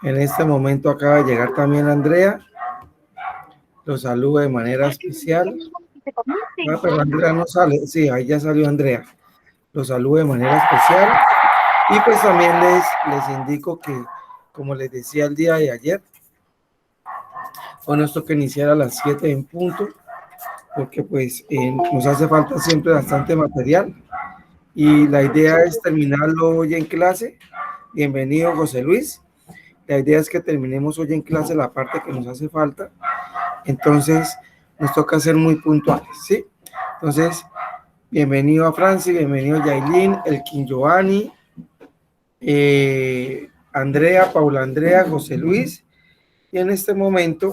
En este momento acaba de llegar también Andrea. Los saludo de manera especial. Ah, pero Andrea no sale. Sí, ahí ya salió Andrea. Los saludo de manera especial. Y pues también les indico que, como les decía el día de ayer, bueno, esto que iniciara a las 7 en punto, porque pues nos hace falta siempre bastante material. Y la idea es terminarlo hoy en clase. Bienvenido, José Luis. La idea es que terminemos hoy en clase la parte que nos hace falta. Entonces, nos toca ser muy puntuales, ¿sí? Entonces, bienvenido a Francis, bienvenido a Yailin, Elkin Giovanni, Andrea, Paula Andrea, José Luis. Y en este momento,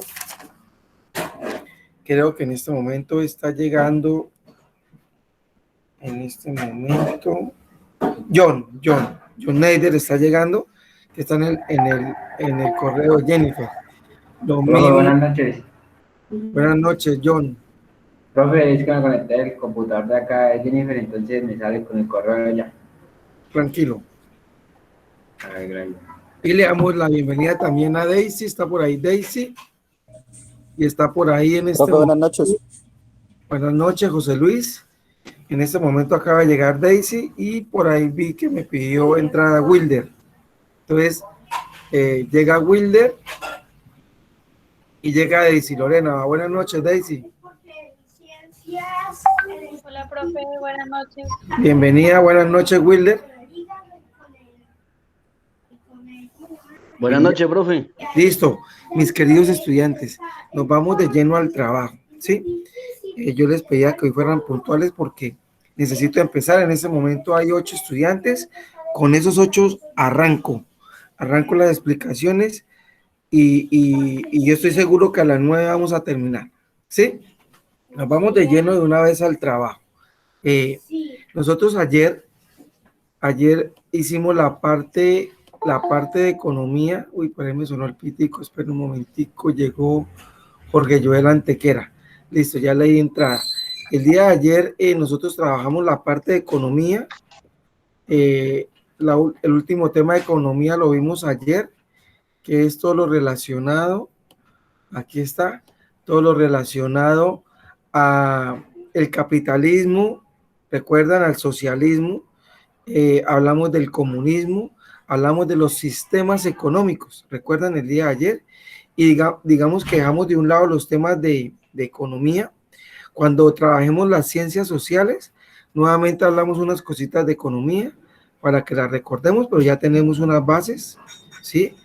creo que en este momento está llegando, John Neider está llegando, que está en el correo Jennifer. Lo Profe, mismo. buenas noches. Buenas noches, John. Profe, es que me conecté el computador de acá de Jennifer, entonces me sale con el correo de ella. Tranquilo. Ay, gracias. Y le damos la bienvenida también a Daisy, está por ahí Daisy, y está por ahí en este Profe, buenas momento. noches. Buenas noches, José Luis. En este momento acaba de llegar Daisy y por ahí vi que me pidió entrada Wilder. Entonces, llega Wilder y llega Daisy Lorena. Buenas noches, Daisy. Hola, profe, buenas noches. Bienvenida, buenas noches, Wilder. Buenas noches, profe. Listo, mis queridos estudiantes, nos vamos de lleno al trabajo, ¿sí? Yo les pedía que hoy fueran puntuales porque necesito empezar. En este momento hay 8 estudiantes. Con esos 8 arranco las explicaciones y yo estoy seguro que a las 9 vamos a terminar, ¿sí? Nos vamos de lleno de una vez al trabajo. Nosotros ayer hicimos la parte de economía. Uy, por ahí me sonó el pitico, espera un momentico, llegó Jorge Joel Antequera. Listo, ya leí entrada. El día de ayer nosotros trabajamos la parte de economía. El último tema de economía lo vimos ayer, que es todo lo relacionado, aquí está, todo lo relacionado a el capitalismo, recuerdan, al socialismo, hablamos del comunismo, hablamos de los sistemas económicos, recuerdan el día de ayer, y digamos que dejamos de un lado los temas de economía. Cuando trabajemos las ciencias sociales, nuevamente hablamos unas cositas de economía para que las recordemos, pero ya tenemos unas bases, ¿sí?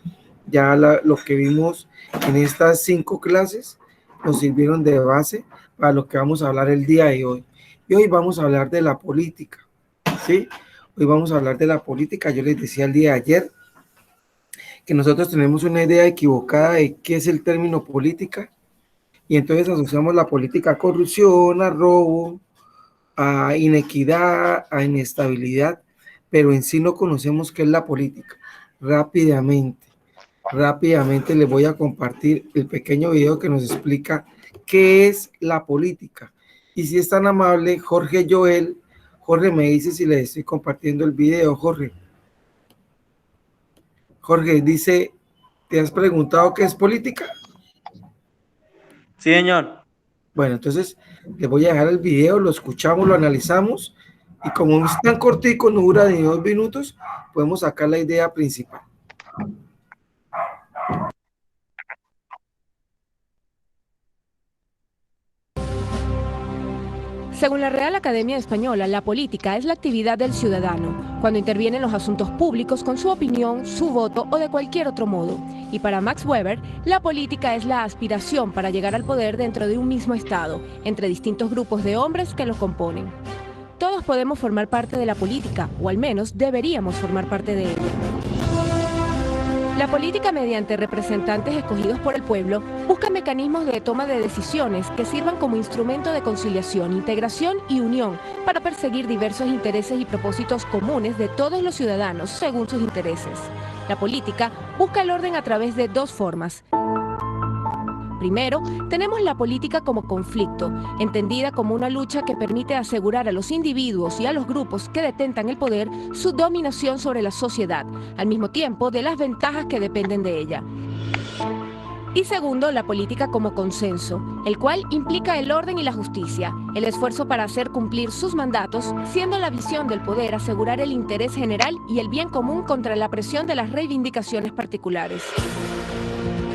Ya lo que vimos en estas 5 clases nos sirvieron de base para lo que vamos a hablar el día de hoy. Y hoy vamos a hablar de la política, ¿sí? Hoy vamos a hablar de la política. Yo les decía el día de ayer que nosotros tenemos una idea equivocada de qué es el término política, y entonces asociamos la política a corrupción, a robo, a inequidad, a inestabilidad, pero en sí no conocemos qué es la política. Rápidamente les voy a compartir el pequeño video que nos explica qué es la política. Y si es tan amable, Jorge me dice si les estoy compartiendo el video, Jorge. Jorge dice, ¿te has preguntado qué es política? Sí, señor. Bueno, entonces les voy a dejar el video, lo escuchamos, lo analizamos, y como es tan cortico, no dura ni 2 minutos, podemos sacar la idea principal. Según la Real Academia Española, la política es la actividad del ciudadano, cuando interviene en los asuntos públicos con su opinión, su voto o de cualquier otro modo. Y para Max Weber, la política es la aspiración para llegar al poder dentro de un mismo Estado, entre distintos grupos de hombres que lo componen. Todos podemos formar parte de la política, o al menos deberíamos formar parte de ella. La política, mediante representantes escogidos por el pueblo, busca mecanismos de toma de decisiones que sirvan como instrumento de conciliación, integración y unión para perseguir diversos intereses y propósitos comunes de todos los ciudadanos según sus intereses. La política busca el orden a través de 2 formas. Primero, tenemos la política como conflicto, entendida como una lucha que permite asegurar a los individuos y a los grupos que detentan el poder su dominación sobre la sociedad, al mismo tiempo de las ventajas que dependen de ella. Y segundo, la política como consenso, el cual implica el orden y la justicia, el esfuerzo para hacer cumplir sus mandatos, siendo la visión del poder asegurar el interés general y el bien común contra la presión de las reivindicaciones particulares.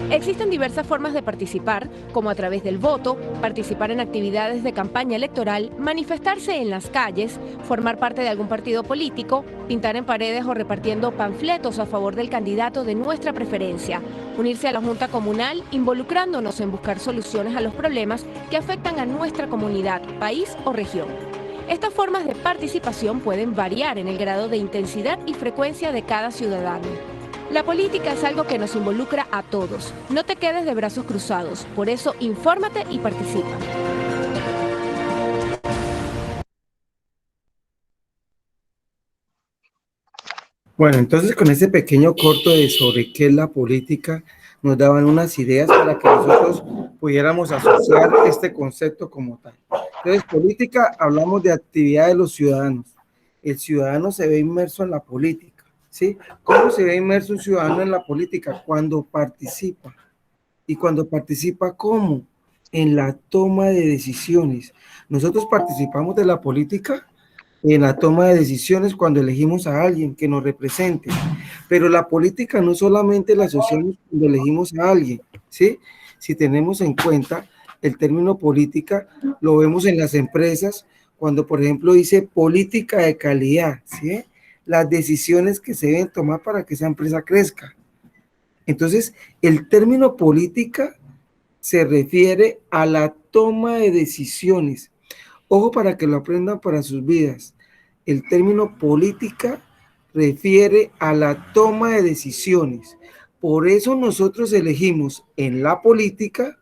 Existen diversas formas de participar, como a través del voto, participar en actividades de campaña electoral, manifestarse en las calles, formar parte de algún partido político, pintar en paredes o repartiendo panfletos a favor del candidato de nuestra preferencia, unirse a la Junta Comunal, involucrándonos en buscar soluciones a los problemas que afectan a nuestra comunidad, país o región. Estas formas de participación pueden variar en el grado de intensidad y frecuencia de cada ciudadano. La política es algo que nos involucra a todos. No te quedes de brazos cruzados. Por eso, infórmate y participa. Bueno, entonces con ese pequeño corto de sobre qué es la política, nos daban unas ideas para que nosotros pudiéramos asociar este concepto como tal. Entonces, política, hablamos de actividad de los ciudadanos. El ciudadano se ve inmerso en la política. ¿Sí? ¿Cómo se ve inmerso un ciudadano en la política? Cuando participa. ¿Y cuando participa cómo? En la toma de decisiones. Nosotros participamos de la política en la toma de decisiones cuando elegimos a alguien que nos represente. Pero la política no solamente la asociamos cuando elegimos a alguien, ¿sí? Si tenemos en cuenta el término política, lo vemos en las empresas cuando, por ejemplo, dice política de calidad, ¿sí? Las decisiones que se deben tomar para que esa empresa crezca. Entonces, el término política se refiere a la toma de decisiones. Ojo para que lo aprendan para sus vidas. El término política refiere a la toma de decisiones. Por eso nosotros elegimos en la política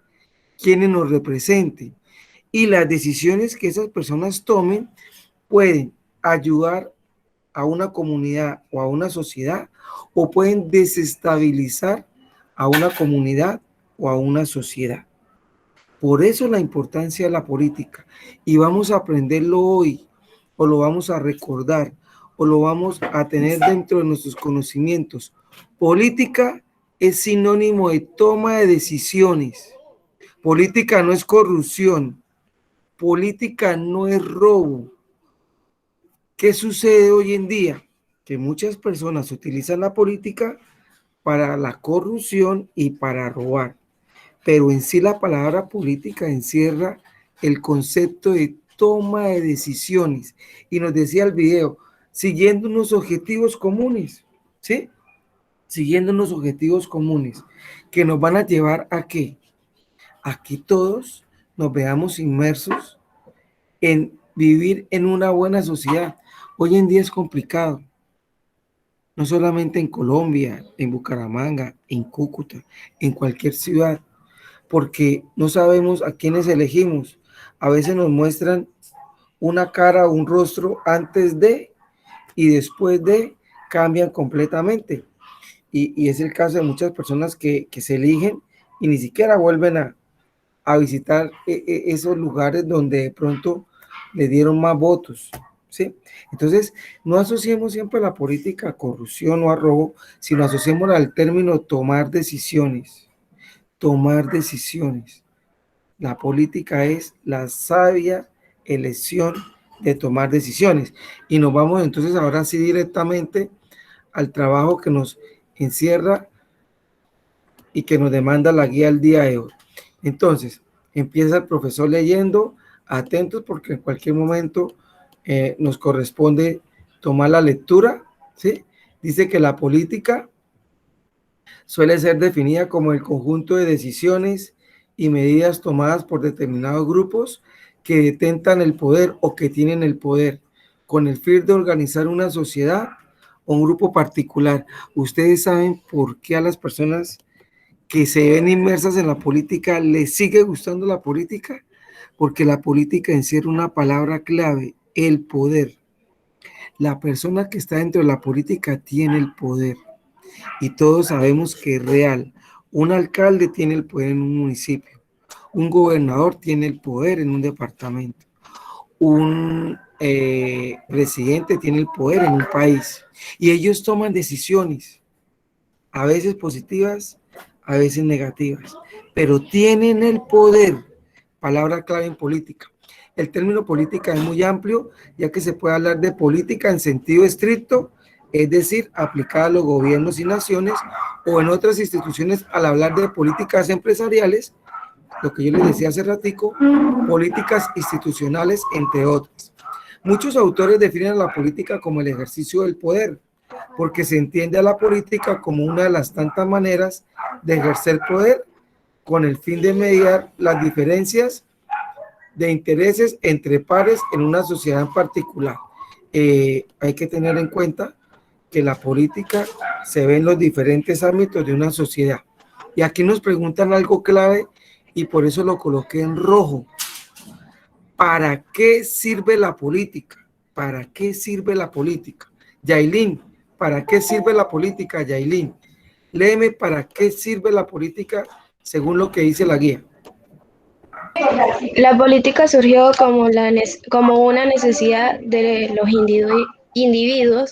quienes nos representen. Y las decisiones que esas personas tomen pueden ayudar a una comunidad o a una sociedad, o pueden desestabilizar a una comunidad o a una sociedad. Por eso la importancia de la política. Y vamos a aprenderlo hoy, o lo vamos a recordar, o lo vamos a tener dentro de nuestros conocimientos. Política es sinónimo de toma de decisiones. Política no es corrupción. Política no es robo. ¿Qué sucede hoy en día? Que muchas personas utilizan la política para la corrupción y para robar. Pero en sí la palabra política encierra el concepto de toma de decisiones. Y nos decía el video, siguiendo unos objetivos comunes, ¿sí? Siguiendo unos objetivos comunes que nos van a llevar a ¿qué? A que todos nos veamos inmersos en vivir en una buena sociedad. Hoy en día es complicado, no solamente en Colombia, en Bucaramanga, en Cúcuta, en cualquier ciudad, porque no sabemos a quiénes elegimos. A veces nos muestran una cara o un rostro antes de y después de, cambian completamente. Y es el caso de muchas personas que se eligen y ni siquiera vuelven a visitar esos lugares donde de pronto le dieron más votos, ¿sí? Entonces, no asociemos siempre la política a corrupción o a robo, sino asociemos al término tomar decisiones. Tomar decisiones. La política es la sabia elección de tomar decisiones. Y nos vamos entonces ahora sí directamente al trabajo que nos encierra y que nos demanda la guía el día de hoy. Entonces, empieza el profesor leyendo, atentos porque en cualquier momento nos corresponde tomar la lectura, ¿sí? Dice que la política suele ser definida como el conjunto de decisiones y medidas tomadas por determinados grupos que detentan el poder o que tienen el poder, con el fin de organizar una sociedad o un grupo particular. Ustedes saben por qué a las personas que se ven inmersas en la política les sigue gustando la política, porque la política encierra una palabra clave, el poder. La persona que está dentro de la política tiene el poder y todos sabemos que es real. Un alcalde tiene el poder en un municipio, Un gobernador tiene el poder en un departamento. Un presidente tiene el poder en un país. Y ellos toman decisiones, a veces positivas, a veces negativas, pero tienen el poder. Palabra clave en política. El término política es muy amplio, ya que se puede hablar de política en sentido estricto, es decir, aplicada a los gobiernos y naciones, o en otras instituciones al hablar de políticas empresariales, lo que yo les decía hace ratico, políticas institucionales, entre otras. Muchos autores definen la política como el ejercicio del poder, porque se entiende a la política como una de las tantas maneras de ejercer poder con el fin de mediar las diferencias de intereses entre pares en una sociedad en particular. Hay que tener en cuenta que la política se ve en los diferentes ámbitos de una sociedad. Y aquí nos preguntan algo clave y por eso lo coloqué en rojo. ¿Para qué sirve la política? ¿Para qué sirve la política? Yailin, ¿para qué sirve la política, Yailin? Léeme para qué sirve la política según lo que dice la guía. La política surgió como una necesidad de los individuos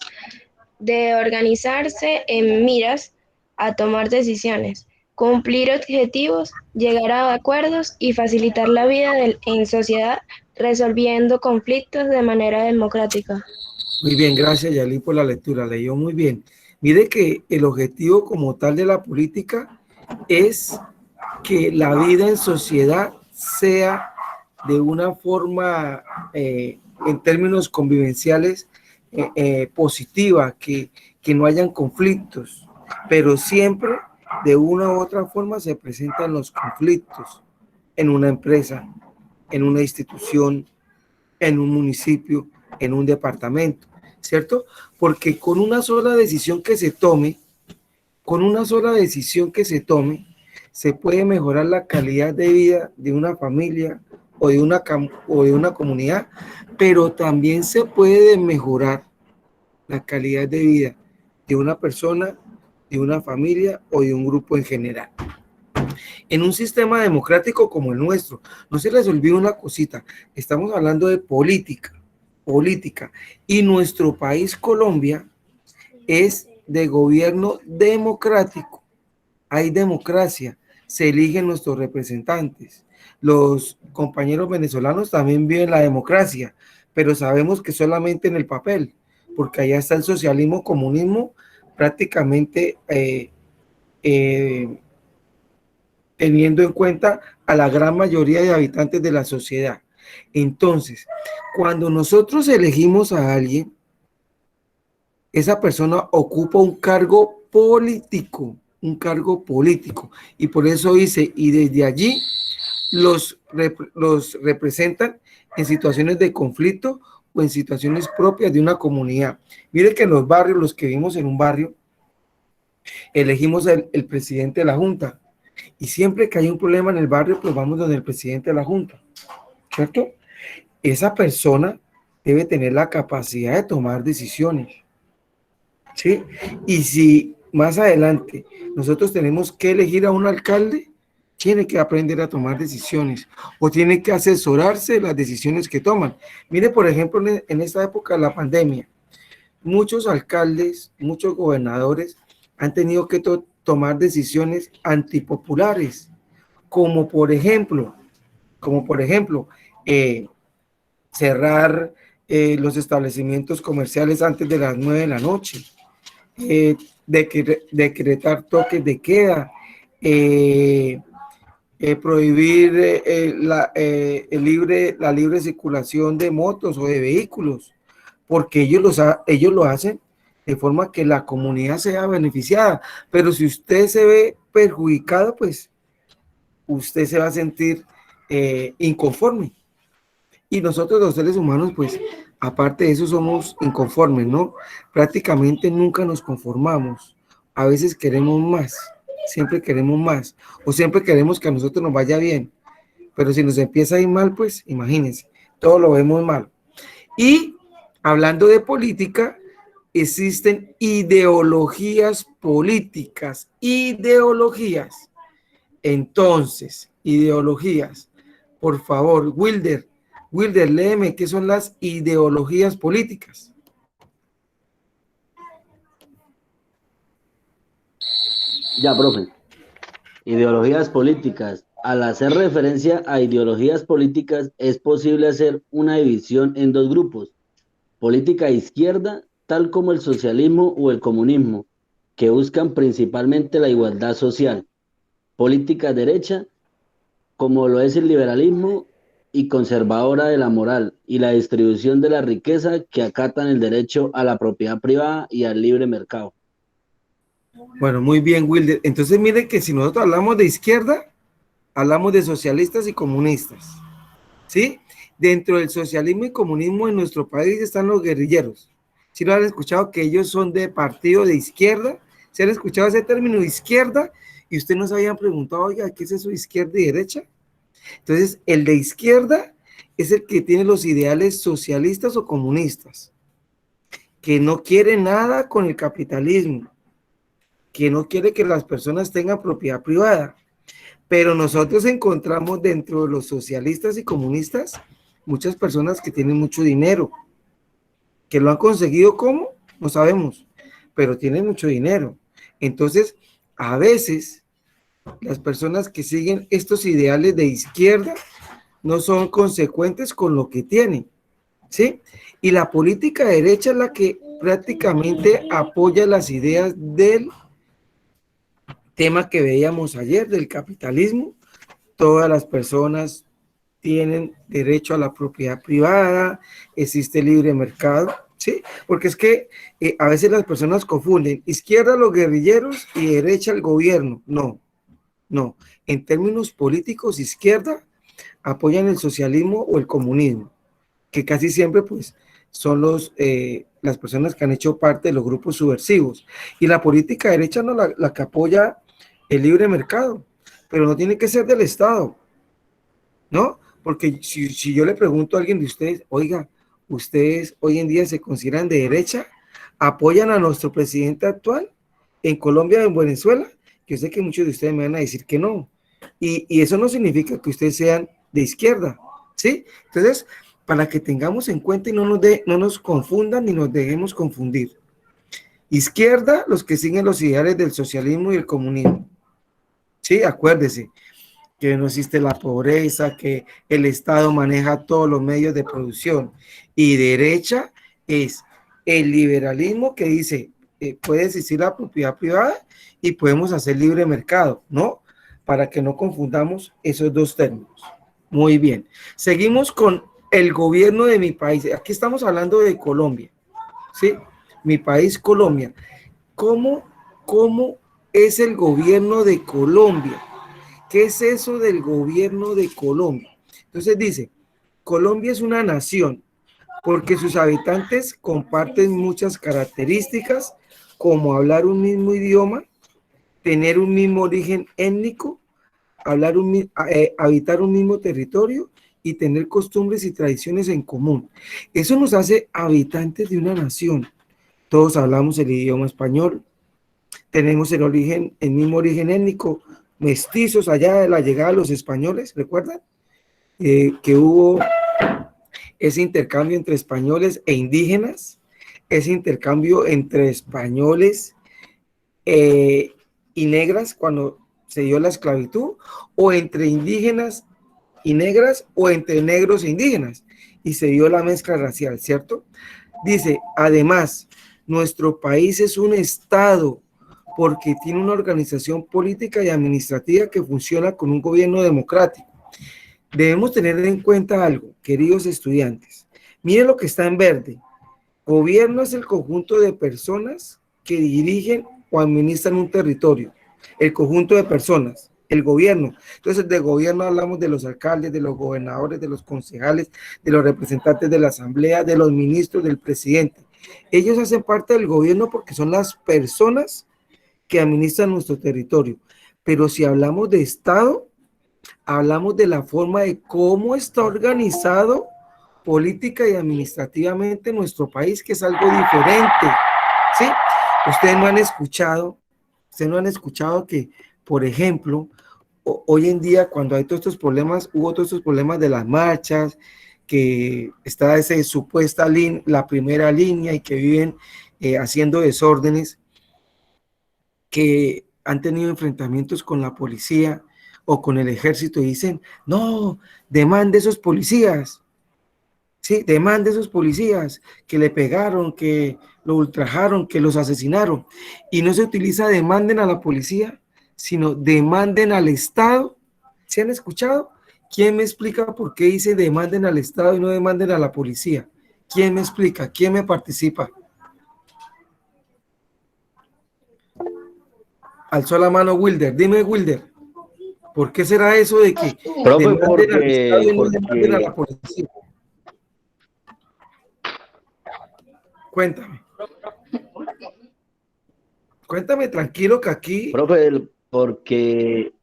de organizarse en miras a tomar decisiones, cumplir objetivos, llegar a acuerdos y facilitar la vida en sociedad, resolviendo conflictos de manera democrática. Muy bien, gracias Yalí por la lectura, leyó muy bien. Mire que el objetivo como tal de la política es que la vida en sociedad sea de una forma, en términos convivenciales, positiva, que no hayan conflictos, pero siempre de una u otra forma se presentan los conflictos en una empresa, en una institución, en un municipio, en un departamento, ¿cierto? Porque con una sola decisión que se tome, se puede mejorar la calidad de vida de una familia o de una comunidad, pero también se puede mejorar la calidad de vida de una persona, de una familia o de un grupo en general. En un sistema democrático como el nuestro, no se les olvide una cosita, estamos hablando de política, y nuestro país Colombia es de gobierno democrático, hay democracia, se eligen nuestros representantes. Los compañeros venezolanos también viven la democracia, pero sabemos que solamente en el papel, porque allá está el socialismo, comunismo, prácticamente teniendo en cuenta a la gran mayoría de habitantes de la sociedad. Entonces, cuando nosotros elegimos a alguien, esa persona ocupa un cargo político, y por eso dice, y desde allí los representan en situaciones de conflicto o en situaciones propias de una comunidad. Mire que en los barrios, los que vivimos en un barrio, elegimos el presidente de la junta, y siempre que hay un problema en el barrio, pues vamos donde el presidente de la junta, ¿cierto? Esa persona debe tener la capacidad de tomar decisiones, ¿sí? Y si más adelante nosotros tenemos que elegir a un alcalde, tiene que aprender a tomar decisiones o tiene que asesorarse de las decisiones que toman. Mire, por ejemplo, en esta época de la pandemia, muchos alcaldes, muchos gobernadores han tenido que tomar decisiones antipopulares, como por ejemplo, cerrar los establecimientos comerciales antes de las 9 de la noche, decretar toques de queda, prohibir la libre circulación de motos o de vehículos, porque ellos lo hacen de forma que la comunidad sea beneficiada, pero si usted se ve perjudicado, pues usted se va a sentir inconforme. Y nosotros los seres humanos, pues, aparte de eso, somos inconformes, ¿no? Prácticamente nunca nos conformamos. A veces queremos más, siempre queremos más, o siempre queremos que a nosotros nos vaya bien. Pero si nos empieza a ir mal, pues, imagínense, todo lo vemos mal. Y hablando de política, existen ideologías políticas, ideologías. Entonces, Ideologías. Por favor, Wilder, léeme qué son las ideologías políticas. Ya, profe. Ideologías políticas. Al hacer referencia a ideologías políticas, es posible hacer una división en dos grupos: política izquierda, tal como el socialismo o el comunismo, que buscan principalmente la igualdad social; política derecha, como lo es el liberalismo, y conservadora de la moral y la distribución de la riqueza, que acatan el derecho a la propiedad privada y al libre mercado. Bueno, muy bien, Wilder. Entonces, mire que si nosotros hablamos de izquierda, hablamos de socialistas y comunistas, ¿sí? Dentro del socialismo y comunismo en nuestro país están los guerrilleros. ¿Sí lo han escuchado que ellos son de partido de izquierda? ¿Se han escuchado ese término izquierda? Y usted nos habían preguntado, oiga, ¿qué es eso de izquierda y derecha? Entonces, el de izquierda es el que tiene los ideales socialistas o comunistas, que no quiere nada con el capitalismo, que no quiere que las personas tengan propiedad privada. Pero nosotros encontramos dentro de los socialistas y comunistas muchas personas que tienen mucho dinero, que lo han conseguido ¿cómo? No sabemos, pero tienen mucho dinero. Entonces, a veces las personas que siguen estos ideales de izquierda no son consecuentes con lo que tienen, ¿sí? Y la política derecha es la que prácticamente apoya las ideas del tema que veíamos ayer, del capitalismo. Todas las personas tienen derecho a la propiedad privada, existe libre mercado, ¿sí? Porque es que a veces las personas confunden izquierda los guerrilleros y derecha el gobierno. No. En términos políticos, izquierda apoyan el socialismo o el comunismo, que casi siempre pues son las personas que han hecho parte de los grupos subversivos. Y la política derecha no la que apoya el libre mercado, pero no tiene que ser del Estado, ¿no? Porque si yo le pregunto a alguien de ustedes, oiga, ¿ustedes hoy en día se consideran de derecha? ¿Apoyan a nuestro presidente actual en Colombia o en Venezuela? Yo sé que muchos de ustedes me van a decir que no. Y eso no significa que ustedes sean de izquierda, ¿sí? Entonces, para que tengamos en cuenta y no nos confundan ni nos dejemos confundir. Izquierda, los que siguen los ideales del socialismo y el comunismo. Sí, acuérdese que no existe la pobreza, que el Estado maneja todos los medios de producción. Y derecha es el liberalismo que dice, puede existir la propiedad privada y podemos hacer libre mercado, ¿no? Para que no confundamos esos dos términos. Muy bien. Seguimos con el gobierno de mi país. Aquí estamos hablando de Colombia, ¿sí? Mi país, Colombia. ¿Cómo es el gobierno de Colombia? ¿Qué es eso del gobierno de Colombia? Entonces dice, Colombia es una nación porque sus habitantes comparten muchas características como hablar un mismo idioma, tener un mismo origen étnico, habitar un mismo territorio y tener costumbres y tradiciones en común. Eso nos hace habitantes de una nación. Todos hablamos el idioma español, tenemos el mismo origen étnico, mestizos allá de la llegada de los españoles, ¿recuerdan? Que hubo ese intercambio entre españoles e indígenas, ese intercambio entre españoles y negras cuando se dio la esclavitud, o entre indígenas y negras, o entre negros e indígenas, y se dio la mezcla racial, ¿cierto? Dice, además, nuestro país es un estado porque tiene una organización política y administrativa que funciona con un gobierno democrático. Debemos tener en cuenta algo, queridos estudiantes. Miren lo que está en verde. Gobierno es el conjunto de personas que dirigen o administran un territorio. El conjunto de personas, el gobierno. Entonces, de gobierno hablamos de los alcaldes, de los gobernadores, de los concejales, de los representantes de la asamblea, de los ministros, del presidente. Ellos hacen parte del gobierno porque son las personas que administran nuestro territorio. Pero si hablamos de Estado, hablamos de la forma de cómo está organizado política y administrativamente nuestro país, que es algo diferente, ¿sí? Ustedes no han escuchado que, por ejemplo, hoy en día, cuando hay todos estos problemas, hubo todos estos problemas de las marchas, que está esa supuesta la primera línea y que viven haciendo desórdenes, que han tenido enfrentamientos con la policía o con el ejército y dicen, no, demande esos policías, sí, demande esos policías que le pegaron, que lo ultrajaron, que los asesinaron. Y no se utiliza demanden a la policía, sino demanden al Estado. ¿Se han escuchado? ¿Quién me explica por qué dice demanden al Estado y no demanden a la policía? ¿Quién me explica? ¿Quién me participa? Alzó la mano Wilder. Dime, Wilder, ¿por qué será eso de que Profe, demanden al Estado y no demanden a la policía? Cuéntame. Cuéntame tranquilo que aquí... Profe, porque,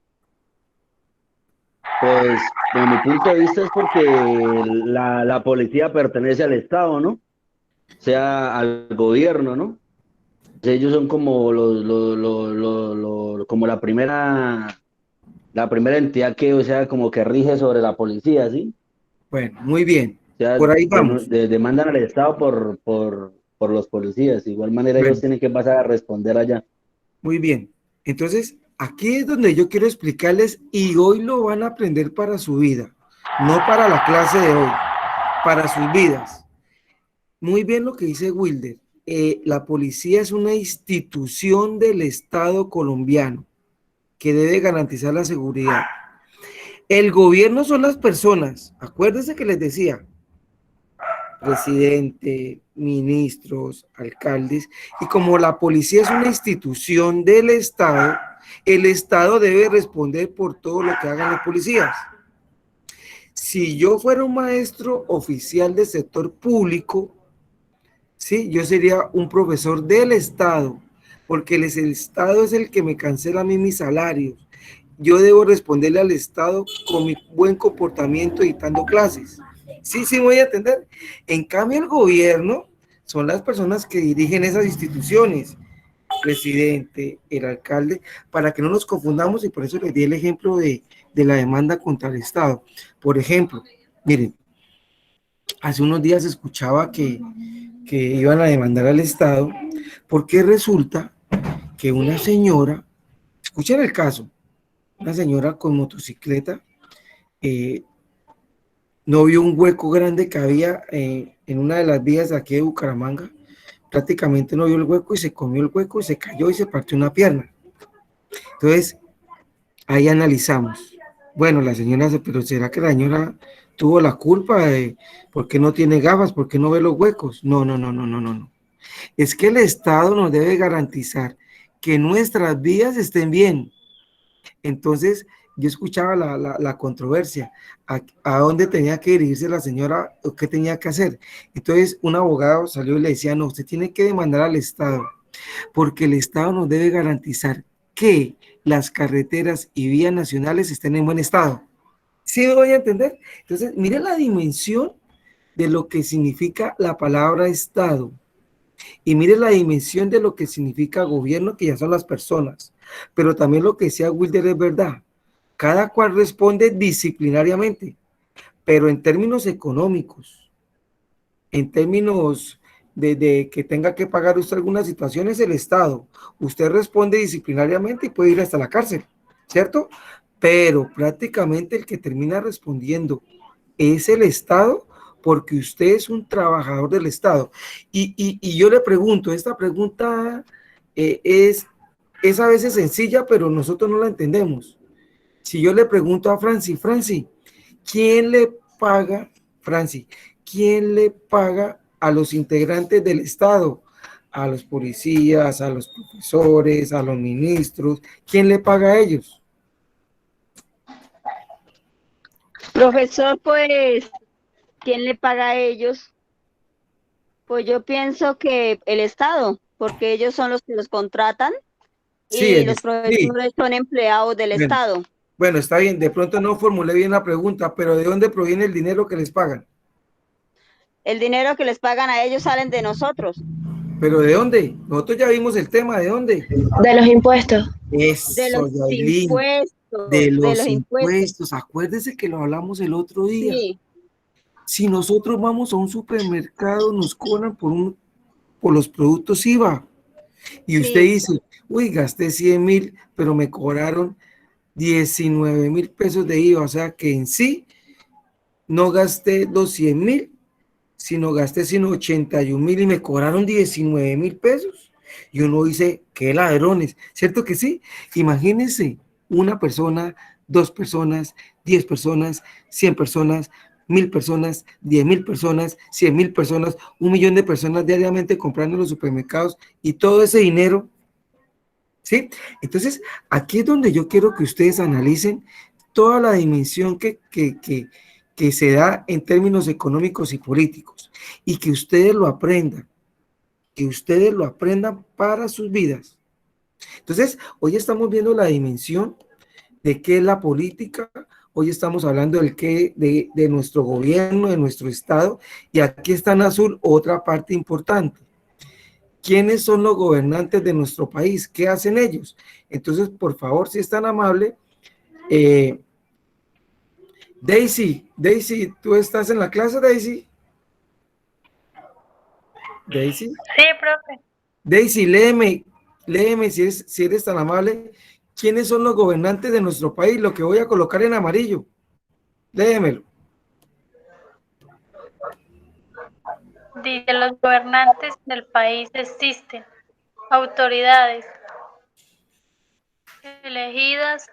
pues, de mi punto de vista es porque la policía pertenece al Estado, ¿no? O sea, al gobierno, ¿no? Ellos son como como la primera entidad que, o sea, como que rige sobre la policía, ¿sí? Bueno, muy bien. O sea, Por ahí vamos. demandan al Estado por los policías. De igual manera, Bueno, ellos tienen que pasar a responder allá. muy bien. Entonces, aquí es donde yo quiero explicarles y hoy lo van a aprender para su vida, no para la clase de hoy, para sus vidas. Muy bien lo que dice Wilder. La policía es una institución del Estado colombiano que debe garantizar la seguridad. El gobierno son las personas. Acuérdense que les decía, presidente, ministros, alcaldes, y como la policía es una institución del Estado, el Estado debe responder por todo lo que hagan los policías. Si yo fuera un maestro oficial del sector público, sí, yo sería un profesor del Estado, porque el Estado es el que me cancela a mí mis salarios. Yo debo responderle al Estado con mi buen comportamiento dictando clases. Sí, sí, voy a entender. En cambio, el gobierno son las personas que dirigen esas instituciones, presidente, el alcalde, para que no nos confundamos, y por eso les di el ejemplo de la demanda contra el Estado. Por ejemplo, miren, hace unos días escuchaba que iban a demandar al Estado porque resulta que una señora, escuchen el caso, una señora con motocicleta, no vio un hueco grande que había en una de las vías de aquí de Bucaramanga, prácticamente no vio el hueco y se comió el hueco y se cayó y se partió una pierna. Entonces, ahí analizamos. Bueno, la señora, pero ¿será que la señora tuvo la culpa de por qué no tiene gafas, por qué no ve los huecos? No, no, no, no, no, no, no. Es que el Estado nos debe garantizar que nuestras vías estén bien. Entonces, yo escuchaba la controversia, a dónde tenía que dirigirse la señora, o qué tenía que hacer. Entonces, un abogado salió y le decía, no, usted tiene que demandar al Estado, porque el Estado nos debe garantizar que las carreteras y vías nacionales estén en buen estado. ¿Sí me voy a entender? Entonces, miren la dimensión de lo que significa la palabra Estado. Y mire la dimensión de lo que significa gobierno, que ya son las personas. Pero también lo que decía Wilder es verdad. Cada cual responde disciplinariamente, pero en términos económicos, en términos de que tenga que pagar usted algunas situaciones, el Estado. Usted responde disciplinariamente y puede ir hasta la cárcel, ¿cierto? Pero prácticamente el que termina respondiendo es el Estado, porque usted es un trabajador del Estado. Y yo le pregunto, esta pregunta es a veces sencilla, pero nosotros no la entendemos. Si yo le pregunto a Franci, ¿quién le paga, Franci, quién le paga a los integrantes del Estado? A los policías, a los profesores, a los ministros, ¿quién le paga a ellos? Profesor, pues, ¿quién le paga a ellos? Pues yo pienso que el Estado, porque ellos son los que los contratan y los profesores son empleados del Estado. Bueno, está bien, de pronto no formulé bien la pregunta, pero ¿de dónde proviene el dinero que les pagan? El dinero que les pagan a ellos salen de nosotros. ¿Pero de dónde? Nosotros ya vimos el tema, ¿de dónde? De los impuestos. De Eso, los Yailin, de impuestos, de los los impuestos. impuestos. Acuérdese que lo hablamos el otro día. Sí, Si nosotros vamos a un supermercado, nos cobran por los productos IVA. Y usted sí, dice, uy, gasté 100.000, pero me cobraron 19.000 pesos de IVA. O sea que en sí no gasté los 100.000, sino gasté 81.000 y me cobraron 19.000 pesos. Y uno dice, qué ladrones, ¿cierto que sí? Imagínense una persona, 2 personas, 10 personas, 100 personas, 1.000 personas, 10.000 personas, 100.000 personas, 1 millón de personas diariamente comprando en los supermercados y todo ese dinero, ¿sí? Entonces, aquí es donde yo quiero que ustedes analicen toda la dimensión que se da en términos económicos y políticos y que ustedes lo aprendan para sus vidas. Entonces, hoy estamos viendo la dimensión de qué es la política, hoy estamos hablando de nuestro gobierno, de nuestro estado, y aquí está en azul otra parte importante. ¿Quiénes son los gobernantes de nuestro país? ¿Qué hacen ellos? Entonces, por favor, si es tan amable, Daisy, ¿tú estás en la clase, Daisy? Daisy, Sí, profe. Daisy, léeme si eres tan amable. ¿Quiénes son los gobernantes de nuestro país? Lo que voy a colocar en amarillo. Léemelo. Dice, los gobernantes del país existen autoridades elegidas.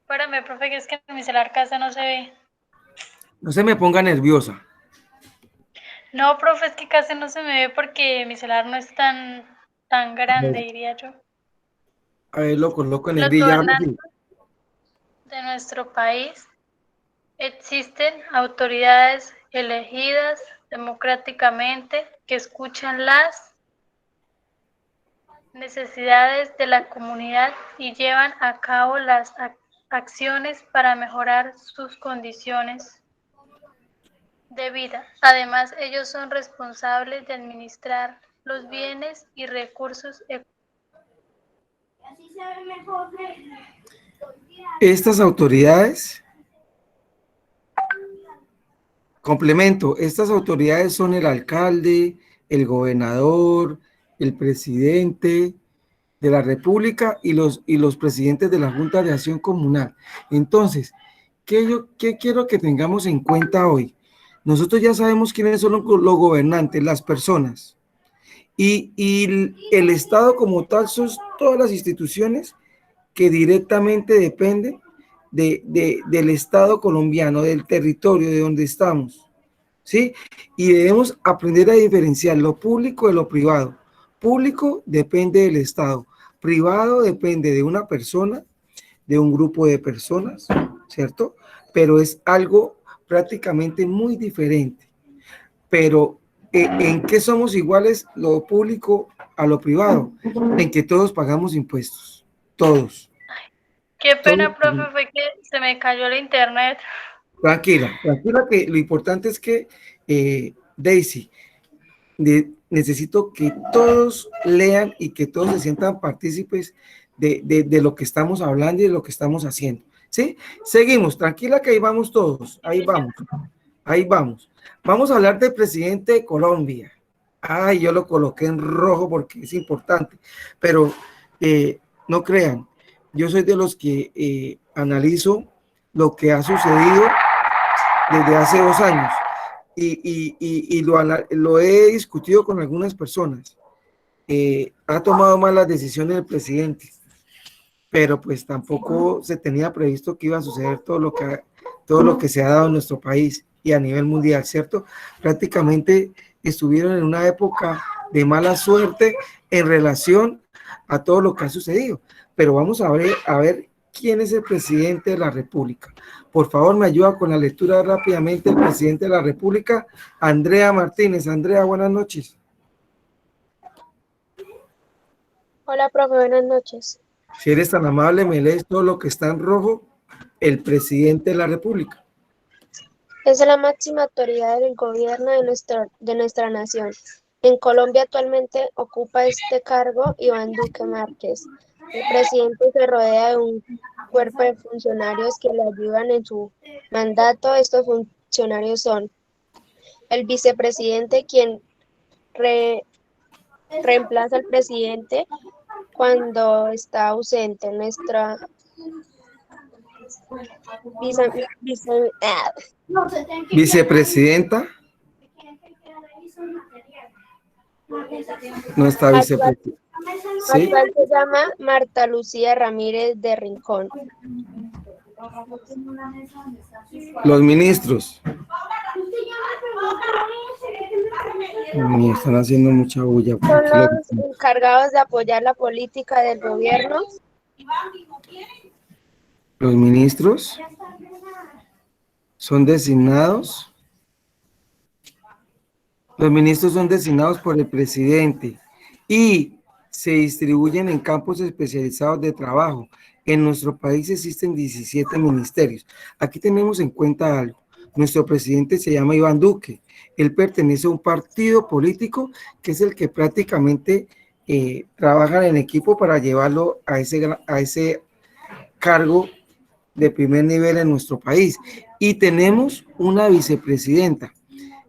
Espérame, profe, que es que en mi celular casi no se ve. No se me ponga nerviosa. No, profe, es que casi no se me ve porque mi celular no es tan grande, diría yo. A ver, lo coloco en el Los brillar. gobernantes de nuestro país existen autoridades elegidas democráticamente que escuchan las necesidades de la comunidad y llevan a cabo las acciones para mejorar sus condiciones de vida. Además, ellos son responsables de administrar los bienes y recursos económicos. Estas autoridades, complemento, estas autoridades son el alcalde, el gobernador, el presidente de la República y los presidentes de la Junta de Acción Comunal. Entonces, ¿qué quiero que tengamos en cuenta hoy? Nosotros ya sabemos quiénes son los gobernantes, las personas. Y el Estado como tal son todas las instituciones que directamente dependen del Estado colombiano, del territorio de donde estamos, ¿sí? Y debemos aprender a diferenciar lo público de lo privado. Público depende del Estado, privado depende de una persona, de un grupo de personas, ¿cierto? Pero es algo prácticamente muy diferente. Pero ¿en qué somos iguales lo público a lo privado? En que todos pagamos impuestos, todos. Qué pena, profe, fue que se me cayó el internet. Tranquila, que lo importante es que, Daisy, necesito que todos lean y que todos se sientan partícipes de lo que estamos hablando y de lo que estamos haciendo, ¿sí? Seguimos, tranquila que ahí vamos todos, ahí vamos. Vamos a hablar del presidente de Colombia. Ay, yo lo coloqué en rojo porque es importante, pero no crean, yo soy de los que analizo lo que ha sucedido desde hace 2 años y lo he discutido con algunas personas. Ha tomado malas decisiones el presidente, pero pues tampoco se tenía previsto que iba a suceder todo lo que se ha dado en nuestro país y a nivel mundial, ¿cierto? Prácticamente estuvieron en una época de mala suerte en relación a todo lo que ha sucedido, pero vamos a ver quién es el presidente de la República. Por favor, me ayuda con la lectura rápidamente el presidente de la República, Andrea Martínez. Andrea, buenas noches. Hola, profe, buenas noches. Si eres tan amable, me lees todo lo que está en rojo, el presidente de la República. Es la máxima autoridad del gobierno de nuestra nación. En Colombia actualmente ocupa este cargo Iván Duque Márquez. El presidente se rodea de un cuerpo de funcionarios que le ayudan en su mandato. Estos funcionarios son el vicepresidente, quien re- reemplaza al presidente cuando está ausente. Nuestra vice- vice- ah, Vicepresidenta, nuestra actual, vicepresidenta. ¿Sí? actual se llama Marta Lucía Ramírez de Rincón. Los ministros. Me están haciendo mucha bulla. Por Son aquí los encargados de apoyar la política del gobierno. los ministros son designados. Los ministros son designados por el presidente y se distribuyen en campos especializados de trabajo. En nuestro país existen 17 ministerios. Aquí tenemos en cuenta algo. Nuestro presidente se llama Iván Duque. Él pertenece a un partido político que es el que prácticamente trabaja en equipo para llevarlo a ese cargo de primer nivel en nuestro país. Y tenemos una vicepresidenta.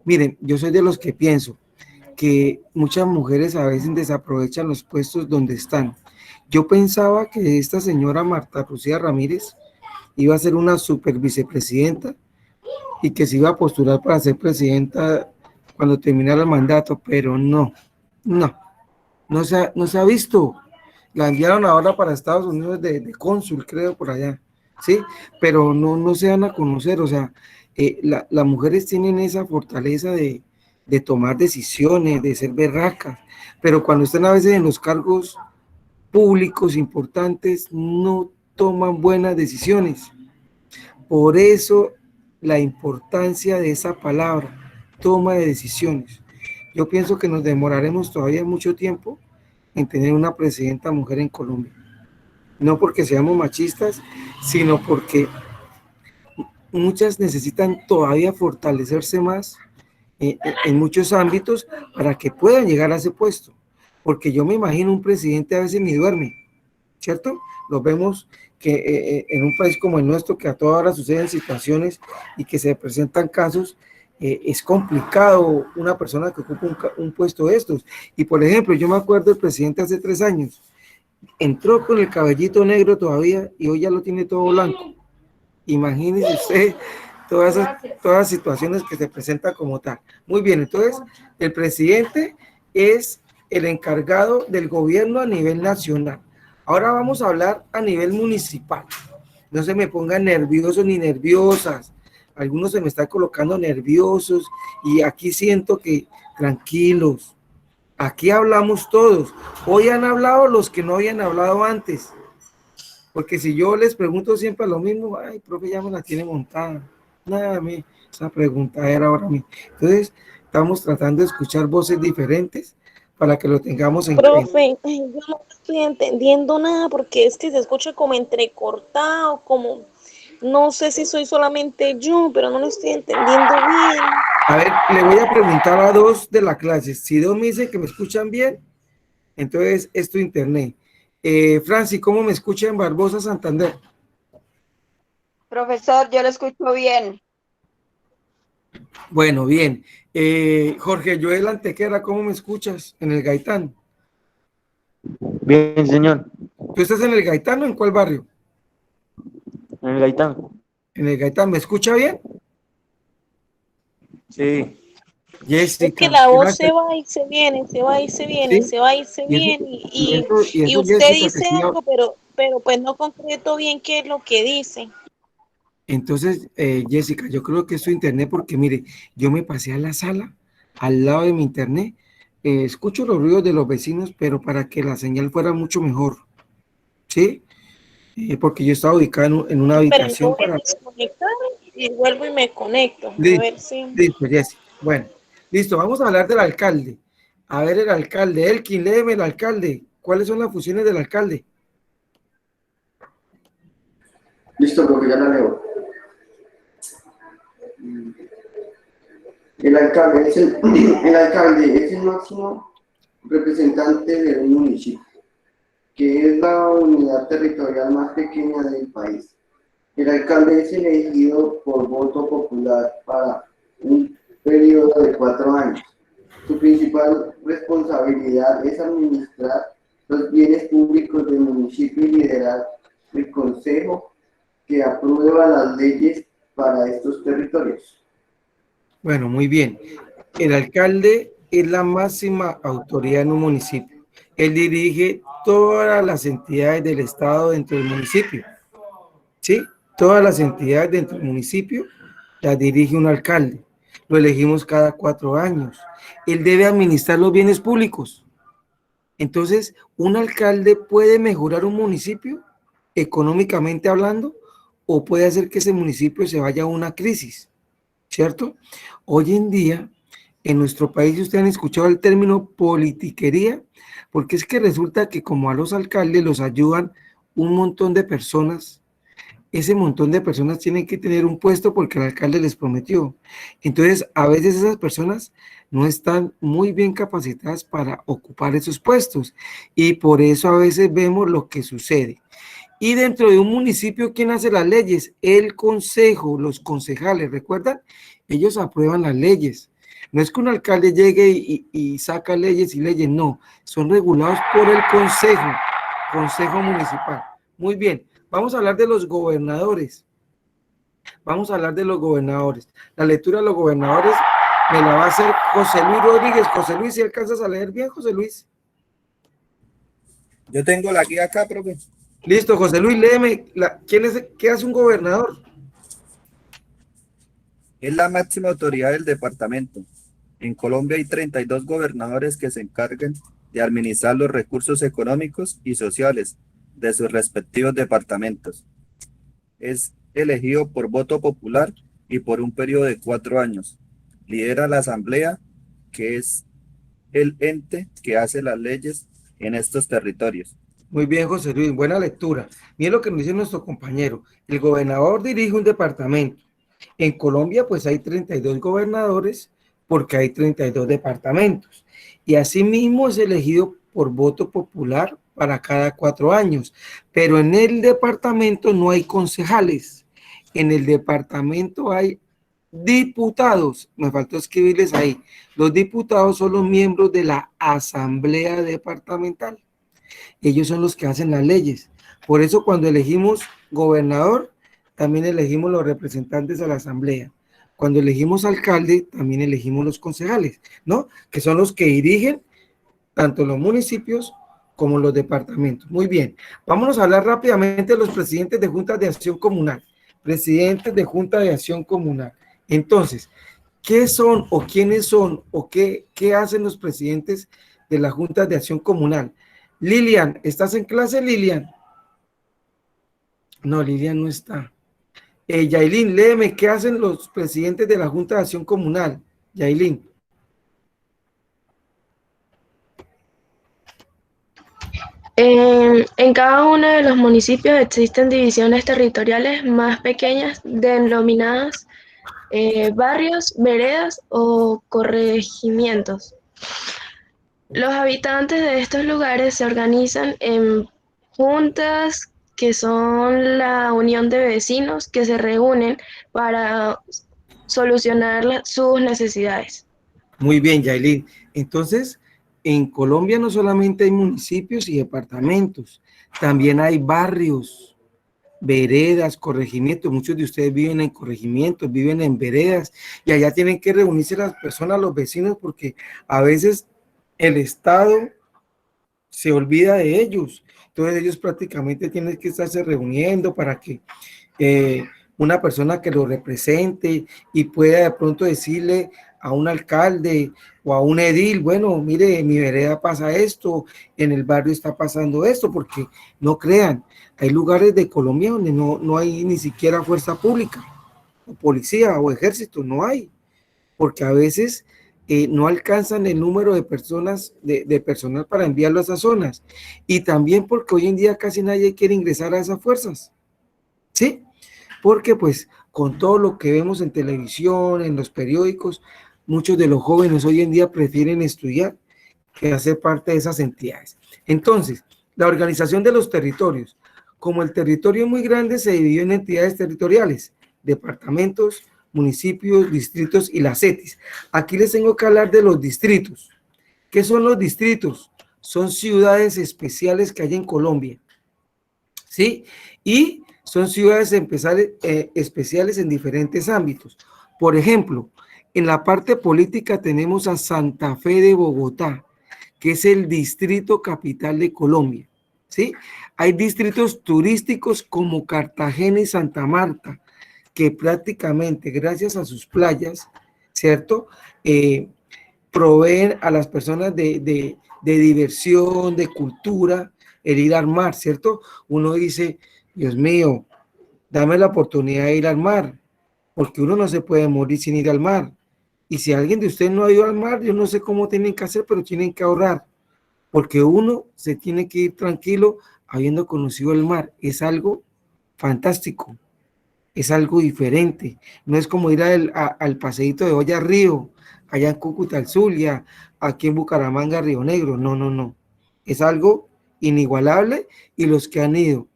Miren, yo soy de los que pienso que muchas mujeres a veces desaprovechan los puestos donde están. Yo pensaba que esta señora Marta Lucía Ramírez iba a ser una super vicepresidenta y que se iba a postular para ser presidenta cuando terminara el mandato, pero no se ha visto. La enviaron ahora para Estados Unidos de cónsul, creo, por allá, ¿sí? Pero no se van a conocer, o sea, las mujeres tienen esa fortaleza de tomar decisiones, de ser berracas, pero cuando están a veces en los cargos públicos importantes, no toman buenas decisiones. Por eso la importancia de esa palabra, toma de decisiones. Yo pienso que nos demoraremos todavía mucho tiempo en tener una presidenta mujer en Colombia. No porque seamos machistas, sino porque muchas necesitan todavía fortalecerse más en muchos ámbitos para que puedan llegar a ese puesto. Porque yo me imagino un presidente a veces ni duerme, ¿cierto? Lo vemos que en un país como el nuestro, que a toda hora suceden situaciones y que se presentan casos, es complicado una persona que ocupa un puesto de estos. Y por ejemplo, yo me acuerdo del presidente hace 3 años, entró con el cabellito negro todavía y hoy ya lo tiene todo blanco. Imagínese usted todas las situaciones que se presentan como tal. Muy bien, entonces el presidente es el encargado del gobierno a nivel nacional. Ahora vamos a hablar a nivel municipal. No se me pongan nerviosos ni nerviosas. Algunos se me están colocando nerviosos y aquí siento que tranquilos. Aquí hablamos todos. Hoy han hablado los que no habían hablado antes. Porque si yo les pregunto siempre lo mismo, ay, profe, ya me la tiene montada. Nada, a mí, esa pregunta era ahora a mí. Entonces, estamos tratando de escuchar voces diferentes para que lo tengamos en cuenta. Profe, ay, yo no estoy entendiendo nada porque es que se escucha como entrecortado, como no sé si soy solamente yo, pero no lo estoy entendiendo bien. A ver, le voy a preguntar a 2 de la clase. Si 2 me dicen que me escuchan bien, entonces es tu internet. Franci, ¿cómo me escucha en Barbosa, Santander? Profesor, yo lo escucho bien. Bueno, bien. Jorge Joel Antequera, ¿cómo me escuchas en el Gaitán? Bien, señor. ¿Tú estás en el Gaitán o en cuál barrio? En el Gaitán. En el Gaitán, ¿me escucha bien? Sí. Jessica, Es que la voz gracias. se va y se viene, se va y se viene, ¿Sí? se va y se Y eso, viene, y y eso, usted Jessica, dice que sí, algo, pero pues no concreto bien qué es lo que dice. entonces, Jessica, yo creo que es tu internet porque mire, yo me pasé a la sala, al lado de mi internet, escucho los ruidos de los vecinos, pero para que la señal fuera mucho mejor, ¿sí? Porque yo estaba ubicado en una Pero yo habitación voy a para... desconectar y vuelvo y me conecto, a Listo, ver si... listo, Jessica. Bueno, listo, vamos a hablar del alcalde. A ver, el alcalde, Elkin, léeme el alcalde. ¿Cuáles son las funciones del alcalde? Listo, profe, ya la leo. El alcalde el alcalde es el máximo representante de un municipio, que es la unidad territorial más pequeña del país. El alcalde es elegido por voto popular para un periodo de 4 años. Su principal responsabilidad es administrar los bienes públicos del municipio y liderar el consejo que aprueba las leyes para estos territorios. Bueno, muy bien. El alcalde es la máxima autoridad en un municipio. Él dirige todas las entidades del estado dentro del municipio. ¿Sí? Todas las entidades dentro del municipio las dirige un alcalde. Lo elegimos cada 4 años. Él debe administrar los bienes públicos. Entonces, un alcalde puede mejorar un municipio económicamente hablando o puede hacer que ese municipio se vaya a una crisis, ¿cierto? Hoy en día, en nuestro país, ustedes han escuchado el término politiquería, porque es que resulta que como a los alcaldes los ayudan un montón de personas. Ese montón de personas tienen que tener un puesto porque el alcalde les prometió. Entonces, a veces esas personas no están muy bien capacitadas para ocupar esos puestos y por eso a veces vemos lo que sucede. Y dentro de un municipio, ¿quién hace las leyes? El consejo, los concejales, ¿recuerdan? Ellos aprueban las leyes. No es que un alcalde llegue y saca leyes y leyes, no. Son regulados por el consejo municipal. Muy bien. Vamos a hablar de los gobernadores. Vamos a hablar de los gobernadores. La lectura de los gobernadores me la va a hacer José Luis Rodríguez. José Luis, ¿si alcanzas a leer bien, José Luis? Yo tengo la guía acá, profe. Listo, José Luis, léeme. ¿Qué hace un gobernador? Es la máxima autoridad del departamento. En Colombia hay 32 gobernadores que se encargan de administrar los recursos económicos y sociales de sus respectivos departamentos. Es elegido por voto popular y por un periodo de 4 años. Lidera la asamblea, que es el ente que hace las leyes en estos territorios. Muy bien, José Luis, buena lectura. Miren lo que nos dice nuestro compañero. El gobernador dirige un departamento. En Colombia, pues hay 32 gobernadores porque hay 32 departamentos. Y asimismo es elegido por voto popular para cada 4 años. Pero en el departamento no hay concejales. En el departamento hay diputados. Me faltó escribirles ahí. Los diputados son los miembros de la asamblea departamental. Ellos son los que hacen las leyes. Por eso cuando elegimos gobernador, también elegimos los representantes a la asamblea. Cuando elegimos alcalde, también elegimos los concejales, ¿no? Que son los que dirigen tanto los municipios como los departamentos. Muy bien, vámonos a hablar rápidamente de los presidentes de juntas de acción comunal. Presidentes de junta de acción comunal. Entonces, ¿qué son o quiénes son o qué hacen los presidentes de las juntas de acción comunal? Lilian, ¿estás en clase, Lilian? No, Lilian no está. Yailin, léeme, ¿qué hacen los presidentes de la Junta de Acción Comunal? Yailin. En cada uno de los municipios existen divisiones territoriales más pequeñas denominadas barrios, veredas o corregimientos. Los habitantes de estos lugares se organizan en juntas que son la unión de vecinos que se reúnen para solucionar sus necesidades. Muy bien, Yailin. Entonces, en Colombia no solamente hay municipios y departamentos, también hay barrios, veredas, corregimientos. Muchos de ustedes viven en corregimientos, viven en veredas, y allá tienen que reunirse las personas, los vecinos, porque a veces el Estado se olvida de ellos. Entonces ellos prácticamente tienen que estarse reuniendo para que una persona que lo represente y pueda de pronto decirle a un alcalde o a un edil, bueno, mire, en mi vereda pasa esto, en el barrio está pasando esto, porque no crean, hay lugares de Colombia donde no hay ni siquiera fuerza pública, o policía o ejército, no hay, porque a veces no alcanzan el número de personas, de personal para enviarlo a esas zonas, y también porque hoy en día casi nadie quiere ingresar a esas fuerzas, ¿sí? Porque pues con todo lo que vemos en televisión, en los periódicos, muchos de los jóvenes hoy en día prefieren estudiar que hacer parte de esas entidades. Entonces, la organización de los territorios. Como el territorio es muy grande, se dividió en entidades territoriales, departamentos, municipios, distritos y las ETIs. Aquí les tengo que hablar de los distritos. ¿Qué son los distritos? Son ciudades especiales que hay en Colombia, ¿sí? Y son ciudades especiales en diferentes ámbitos. Por ejemplo, en la parte política tenemos a Santa Fe de Bogotá, que es el distrito capital de Colombia, ¿sí? Hay distritos turísticos como Cartagena y Santa Marta, que prácticamente gracias a sus playas, ¿cierto? Proveen a las personas de diversión, de cultura, el ir al mar, ¿cierto? Uno dice, Dios mío, dame la oportunidad de ir al mar, porque uno no se puede morir sin ir al mar. Y si alguien de ustedes no ha ido al mar, yo no sé cómo tienen que hacer, pero tienen que ahorrar, porque uno se tiene que ir tranquilo habiendo conocido el mar. Es algo fantástico, es algo diferente. No es como ir al paseíto de Olla Río, allá en Cúcuta, al Zulia, aquí en Bucaramanga, Río Negro. No, no, no. Es algo inigualable y los que han ido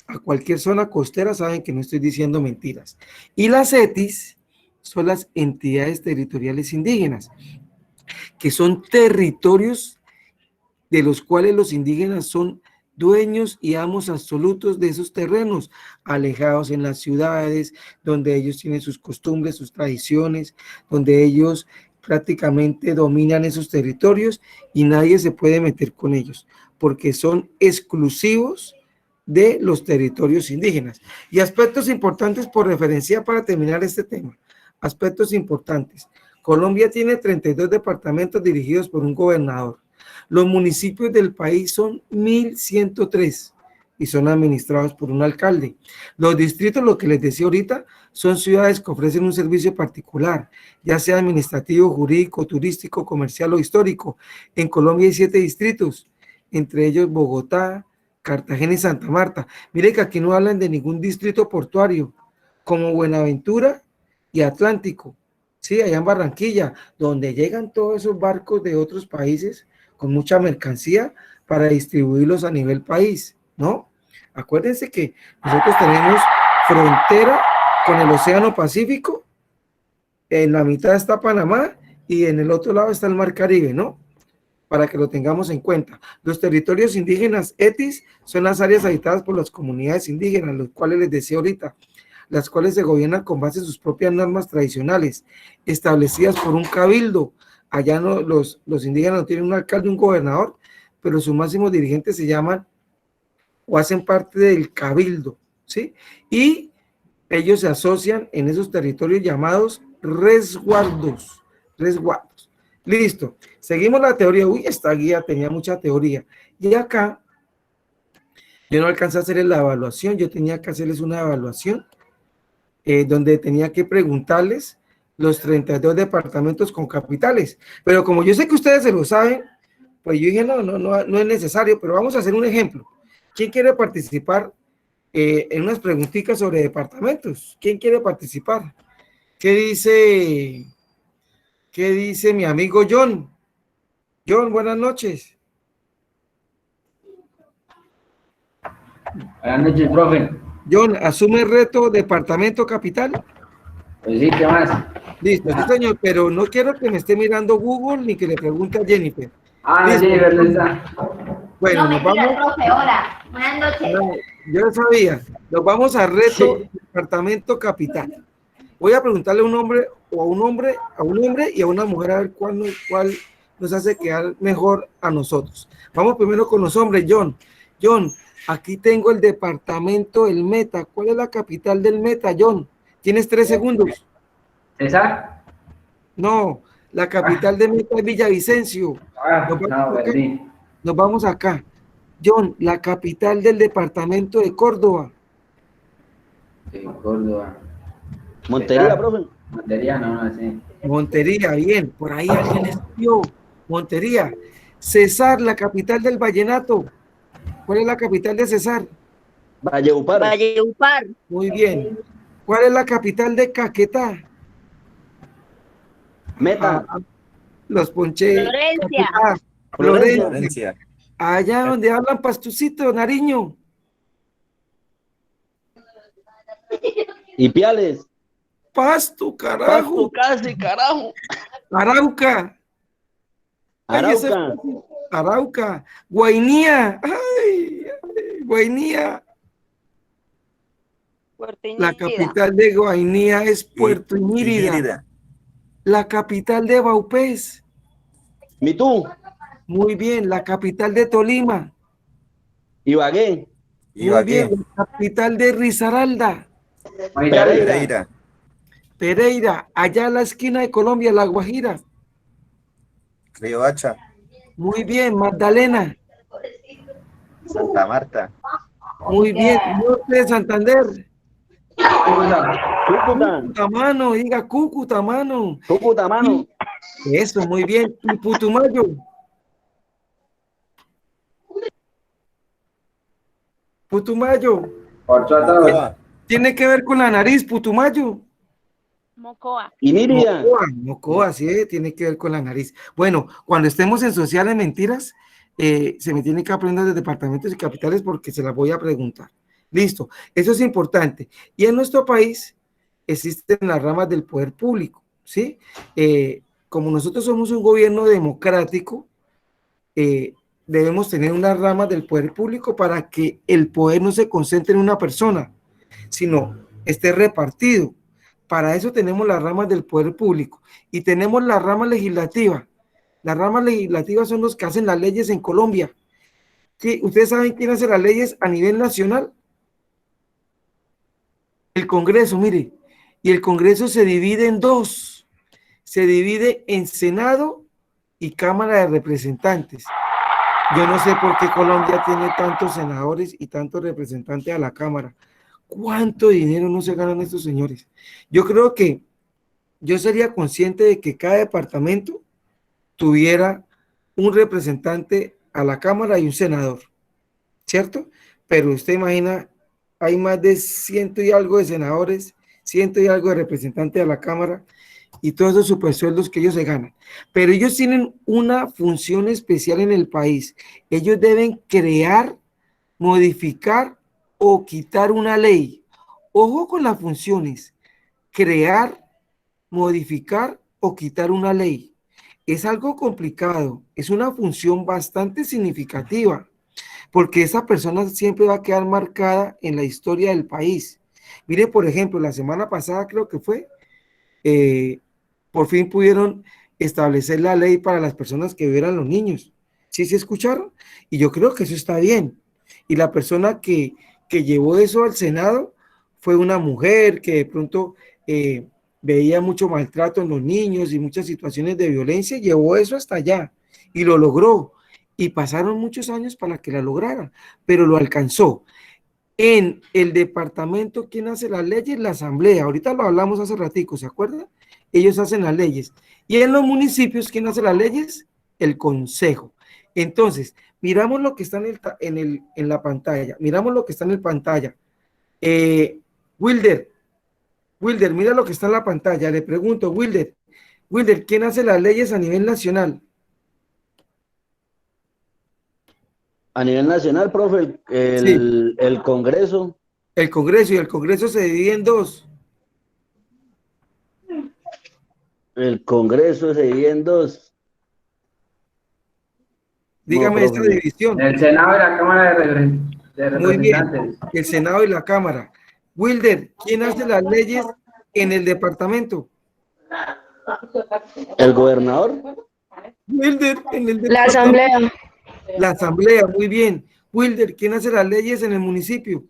a cualquier zona costera saben que no estoy diciendo mentiras. Y las ETIs son las entidades territoriales indígenas, que son territorios de los cuales los indígenas son dueños y amos absolutos de esos terrenos, alejados en las ciudades, donde ellos tienen sus costumbres, sus tradiciones, donde ellos prácticamente dominan esos territorios y nadie se puede meter con ellos, porque son exclusivos de los territorios indígenas. Y aspectos importantes por referencia para terminar este tema. Aspectos importantes. Colombia tiene 32 departamentos dirigidos por un gobernador. Los municipios del país son 1.103 y son administrados por un alcalde. Los distritos, lo que les decía ahorita, son ciudades que ofrecen un servicio particular, ya sea administrativo, jurídico, turístico, comercial o histórico. En Colombia hay 7 distritos, entre ellos Bogotá, Cartagena y Santa Marta. Mire que aquí no hablan de ningún distrito portuario, como Buenaventura y Atlántico, sí, allá en Barranquilla, donde llegan todos esos barcos de otros países con mucha mercancía para distribuirlos a nivel país, ¿no? Acuérdense que nosotros tenemos frontera con el Océano Pacífico, en la mitad está Panamá y en el otro lado está el Mar Caribe, ¿no? Para que lo tengamos en cuenta. Los territorios indígenas ETIs son las áreas habitadas por las comunidades indígenas, los cuales les decía ahorita, las cuales se gobiernan con base en sus propias normas tradicionales, establecidas por un cabildo. Allá no, los indígenas no tienen un alcalde, un gobernador, pero sus máximos dirigentes se llaman o hacen parte del cabildo, ¿sí? Y ellos se asocian en esos territorios llamados resguardos, resguardos. Listo, seguimos la teoría. Uy, esta guía tenía mucha teoría. Y acá, yo no alcancé a hacer la evaluación, yo tenía que hacerles una evaluación donde tenía que preguntarles los 32 departamentos con capitales. Pero como yo sé que ustedes se lo saben, pues yo dije, no es necesario, pero vamos a hacer un ejemplo. ¿Quién quiere participar en unas preguntitas sobre departamentos? ¿Quién quiere participar? ¿Qué dice mi amigo John? John, buenas noches. Buenas noches, profe. John, ¿asume el reto departamento capital? Pues sí, ¿qué más? Listo, sí, señor, pero no quiero que me esté mirando Google ni que le pregunte a Jennifer. Ah, Listo. Jennifer, ¿dónde está? Bueno, no, nos mentira, vamos. profe, hola. Buenas noches. No, yo lo sabía. Nos vamos al reto departamento capital. Voy a preguntarle a un hombre y a una mujer a ver cuál nos hace quedar mejor a nosotros. Vamos primero con los hombres, John. John, aquí tengo el departamento del Meta. ¿Cuál es la capital del Meta, John? Tienes 3 segundos. ¿César? No, la capital del Meta es Villavicencio. Nos vamos acá. John, la capital del departamento de Córdoba. Sí, Córdoba. Montería, profe. Montería, no sé. Montería, bien. Por ahí alguien escribió. Montería. Cesar, la capital del vallenato. ¿Cuál es la capital de Cesar? Valledupar. Valledupar. Muy bien. ¿Cuál es la capital de Caquetá? Meta. Los ponché. Florencia. Florencia. Florencia. Allá donde hablan pastucito, Nariño. Ipiales. Pasto, carajo. Pasto, casi, carajo. Arauca. Ay, ese Arauca. es fácil. Arauca. Guainía. Ay, Guainía. Puerto La Inírida. capital de Guainía es Puerto Inírida. Inírida. La capital de Vaupés. Mitú. Muy bien. La capital de Tolima. Ibagué. Muy bien. La capital de Risaralda. Pereira. Pereira. Allá a la esquina de Colombia, La Guajira. Riohacha. Muy bien. Magdalena. Santa Marta. Muy bien. Norte de Santander. Cúcuta. Cúcuta, mano. Diga Cúcuta, mano. Cúcuta, mano. Eso, muy bien. Y Putumayo. Putumayo. Mocoa. Tiene que ver con la nariz, Putumayo. Mocoa. Inírida. Mocoa, sí, tiene que ver con la nariz. Bueno, cuando estemos en Sociales Mentiras, se me tiene que aprender de departamentos y capitales porque se las voy a preguntar. Listo, eso es importante. Y en nuestro país existen las ramas del poder público, ¿sí? Como nosotros somos un gobierno democrático, debemos tener unas ramas del poder público para que el poder no se concentre en una persona, sino esté repartido. Para eso tenemos las ramas del poder público y tenemos la rama legislativa. Las ramas legislativas son los que hacen las leyes en Colombia. ¿Sí? ¿Ustedes saben quién hace las leyes a nivel nacional? El Congreso, mire. Y el Congreso se divide en dos. Se divide en Senado y Cámara de Representantes. Yo no sé por qué Colombia tiene tantos senadores y tantos representantes a la Cámara. ¿Cuánto dinero no se ganan estos señores? Yo creo que yo sería consciente de que cada departamento tuviera un representante a la Cámara y un senador, ¿cierto? Pero usted imagina, hay más de 100 y algo de senadores, 100 y algo de representantes a la Cámara y todos esos supersueldos que ellos se ganan. Pero ellos tienen una función especial en el país. Ellos deben crear, modificar o quitar una ley. Ojo con las funciones. Crear, modificar o quitar una ley. Es algo complicado. Es una función bastante significativa porque esa persona siempre va a quedar marcada en la historia del país. Mire, por ejemplo, la semana pasada creo que fue, por fin pudieron establecer la ley para las personas que vieran los niños. ¿Sí se escucharon? Y yo creo que eso está bien. Y la persona que llevó eso al Senado fue una mujer que de pronto veía mucho maltrato en los niños y muchas situaciones de violencia, llevó eso hasta allá y lo logró. Y pasaron muchos años para que la lograra, pero lo alcanzó. En el departamento, ¿quién hace las leyes? La asamblea. Ahorita lo hablamos hace ratico, ¿se acuerdan? Ellos hacen las leyes. Y en los municipios, ¿quién hace las leyes? El consejo. Entonces, miramos lo que está en la pantalla. Miramos lo que está en la pantalla. Wilder, mira lo que está en la pantalla. Le pregunto, Wilder, ¿quién hace las leyes a nivel nacional? A nivel nacional, profe, el Congreso. El Congreso, y el Congreso se divide en dos. El Congreso se divide en dos. Dígame esta división. El Senado y la Cámara de Representantes. Muy bien, el Senado y la Cámara. Wilder, ¿quién hace las leyes en el departamento? El gobernador. Wilder, en el departamento. La asamblea. La asamblea, muy bien. Wilder, ¿quién hace las leyes en el municipio?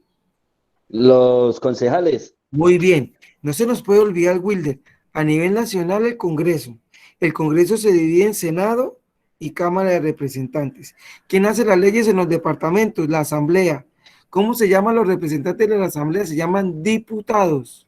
Los concejales. Muy bien. No se nos puede olvidar, Wilder. A nivel nacional, el Congreso. El Congreso se divide en Senado y Cámara de Representantes. ¿Quién hace las leyes en los departamentos? La asamblea. ¿Cómo se llaman los representantes de la asamblea? Se llaman diputados.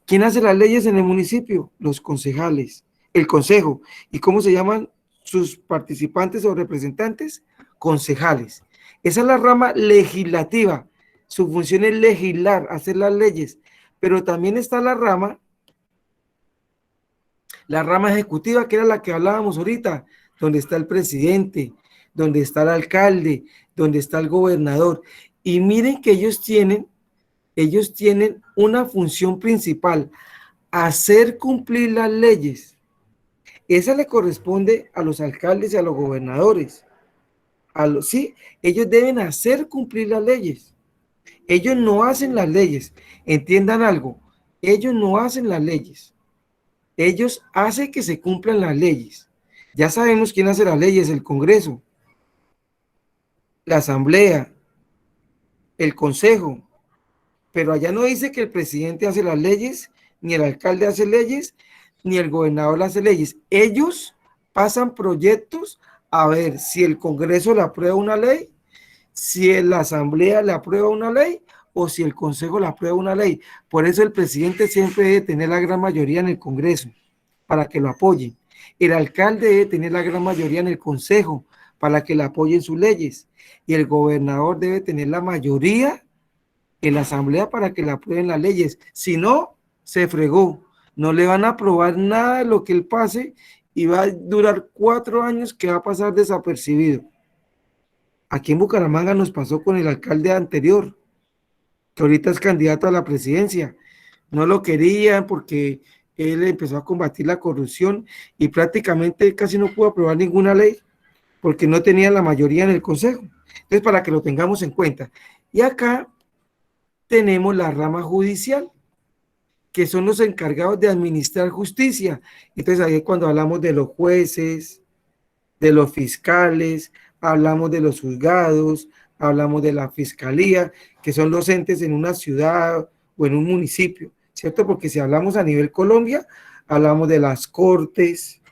¿Quién hace las leyes en el municipio? Los concejales, el consejo. ¿Y cómo se llaman sus participantes o representantes? Concejales. Esa es la rama legislativa. Su función es legislar, hacer las leyes. Pero también está la rama La rama ejecutiva, que era la que hablábamos ahorita, donde está el presidente, donde está el alcalde, donde está el gobernador. Y miren que ellos tienen una función principal, hacer cumplir las leyes. Esa le corresponde a los alcaldes y a los gobernadores. Sí, ellos deben hacer cumplir las leyes. Ellos no hacen las leyes. Entiendan algo, ellos no hacen las leyes. Ellos hacen que se cumplan las leyes. Ya sabemos quién hace las leyes: el Congreso, la Asamblea, el Consejo. Pero allá no dice que el presidente hace las leyes, ni el alcalde hace leyes, ni el gobernador hace leyes. Ellos pasan proyectos a ver si el Congreso le aprueba una ley, si la Asamblea le aprueba una ley o si el Consejo le aprueba una ley. Por eso el presidente siempre debe tener la gran mayoría en el Congreso para que lo apoyen. El alcalde debe tener la gran mayoría en el Consejo para que le apoyen sus leyes. Y el gobernador debe tener la mayoría en la Asamblea para que le aprueben las leyes. Si no, se fregó. No le van a aprobar nada de lo que él pase y va a durar 4 años que va a pasar desapercibido. Aquí en Bucaramanga nos pasó con el alcalde anterior, que ahorita es candidato a la presidencia. No lo querían porque él empezó a combatir la corrupción y prácticamente casi no pudo aprobar ninguna ley porque no tenía la mayoría en el Consejo. Entonces, para que lo tengamos en cuenta. Y acá tenemos la rama judicial, que son los encargados de administrar justicia. Entonces, ahí es cuando hablamos de los jueces, de los fiscales, hablamos de los juzgados, hablamos de la fiscalía, que son los entes en una ciudad o en un municipio, ¿cierto? Porque si hablamos a nivel Colombia, hablamos de las cortes,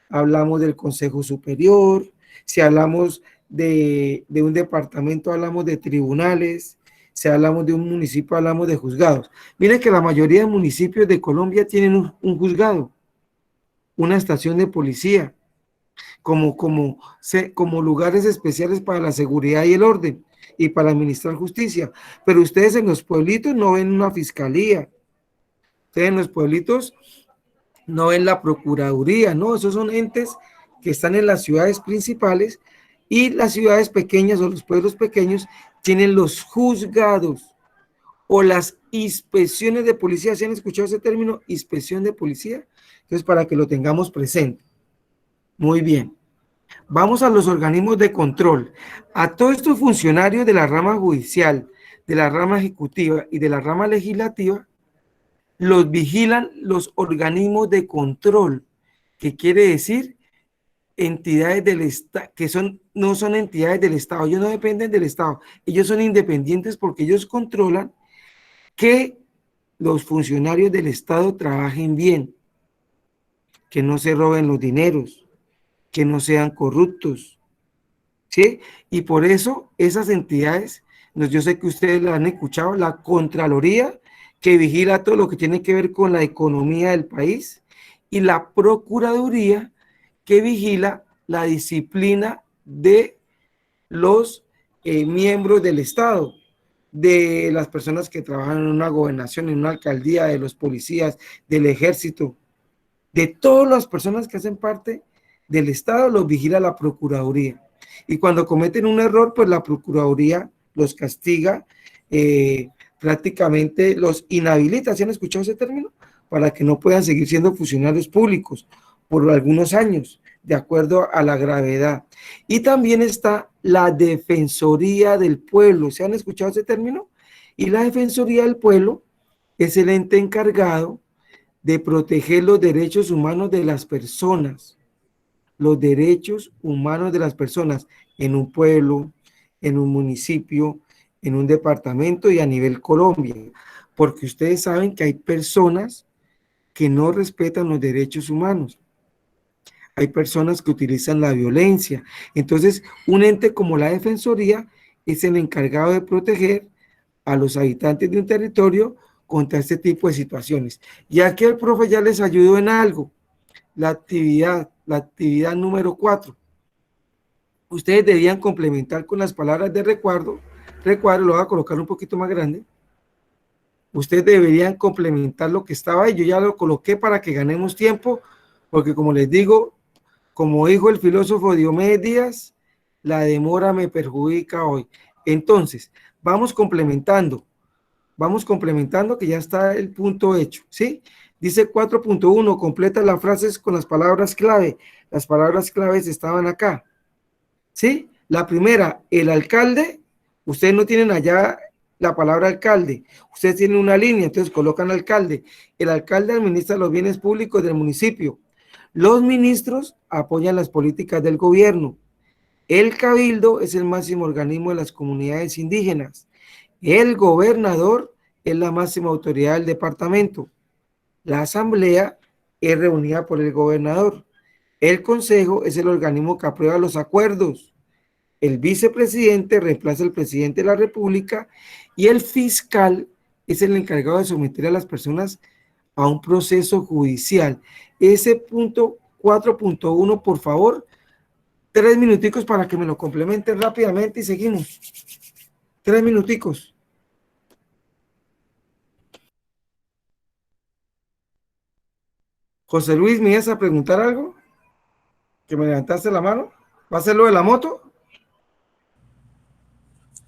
hablamos del Consejo Superior, si hablamos de un departamento, hablamos de tribunales, si hablamos de un municipio, hablamos de juzgados. Miren que la mayoría de municipios de Colombia tienen un juzgado, una estación de policía, como lugares especiales para la seguridad y el orden y para administrar justicia. Pero ustedes en los pueblitos no ven una fiscalía, ustedes en los pueblitos no ven la procuraduría, no, esos son entes que están en las ciudades principales, y las ciudades pequeñas o los pueblos pequeños tienen los juzgados o las inspecciones de policía. ¿Se han escuchado ese término, inspección de policía? Entonces, para que lo tengamos presente. Muy bien. Vamos a los organismos de control. A todos estos funcionarios de la rama judicial, de la rama ejecutiva y de la rama legislativa, los vigilan los organismos de control, que quiere decir entidades del Estado, que no son entidades del Estado, ellos no dependen del Estado, ellos son independientes porque ellos controlan que los funcionarios del Estado trabajen bien, que no se roben los dineros, que no sean corruptos, ¿sí? Y por eso esas entidades, yo sé que ustedes la han escuchado, la Contraloría, que vigila todo lo que tiene que ver con la economía del país, y la Procuraduría, que vigila la disciplina de los miembros del Estado, de las personas que trabajan en una gobernación, en una alcaldía, de los policías, del ejército, de todas las personas que hacen parte del Estado, los vigila la Procuraduría. Y cuando cometen un error, pues la Procuraduría los castiga, prácticamente los inhabilita. ¿Se han escuchado ese término? Para que no puedan seguir siendo funcionarios públicos por algunos años, de acuerdo a la gravedad. Y también está la Defensoría del Pueblo. ¿Se han escuchado ese término? Y la Defensoría del Pueblo es el ente encargado de proteger los derechos humanos de las personas, los derechos humanos de las personas en un pueblo, en un municipio, en un departamento y a nivel Colombia, porque ustedes saben que hay personas que no respetan los derechos humanos. Hay personas que utilizan la violencia. Entonces, un ente como la Defensoría es el encargado de proteger a los habitantes de un territorio contra este tipo de situaciones. Y aquí el profe ya les ayudó en algo, la actividad número 4. Ustedes debían complementar con las palabras de recuerdo, lo voy a colocar un poquito más grande. Ustedes deberían complementar lo que estaba ahí, yo ya lo coloqué para que ganemos tiempo, porque como les digo, como dijo el filósofo Diomedes Díaz, la demora me perjudica hoy. Entonces, vamos complementando que ya está el punto hecho, ¿sí? Dice 4.1, completa las frases con las palabras clave. Las palabras claves estaban acá, ¿sí? La primera, el alcalde. Ustedes no tienen allá la palabra alcalde. Ustedes tienen una línea, entonces colocan alcalde. El alcalde administra los bienes públicos del municipio. Los ministros apoyan las políticas del gobierno. El cabildo es el máximo organismo de las comunidades indígenas. El gobernador es la máxima autoridad del departamento. La asamblea es reunida por el gobernador. El consejo es el organismo que aprueba los acuerdos. El vicepresidente reemplaza al presidente de la república y el fiscal es el encargado de someter a las personas a un proceso judicial. Ese punto 4.1, por favor, 3 minuticos para que me lo complementen rápidamente y seguimos. 3 minuticos. José Luis, ¿me ibas a preguntar algo? ¿Que me levantaste la mano? ¿Va a ser lo de la moto?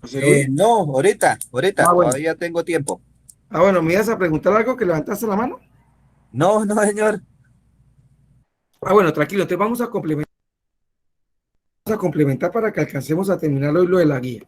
José Luis. No, ahorita, Bueno. todavía tengo tiempo. Bueno, ¿me ibas a preguntar algo que levantaste la mano? No, no, señor. Bueno, tranquilo, entonces vamos a complementar para que alcancemos a terminar hoy lo de la guía.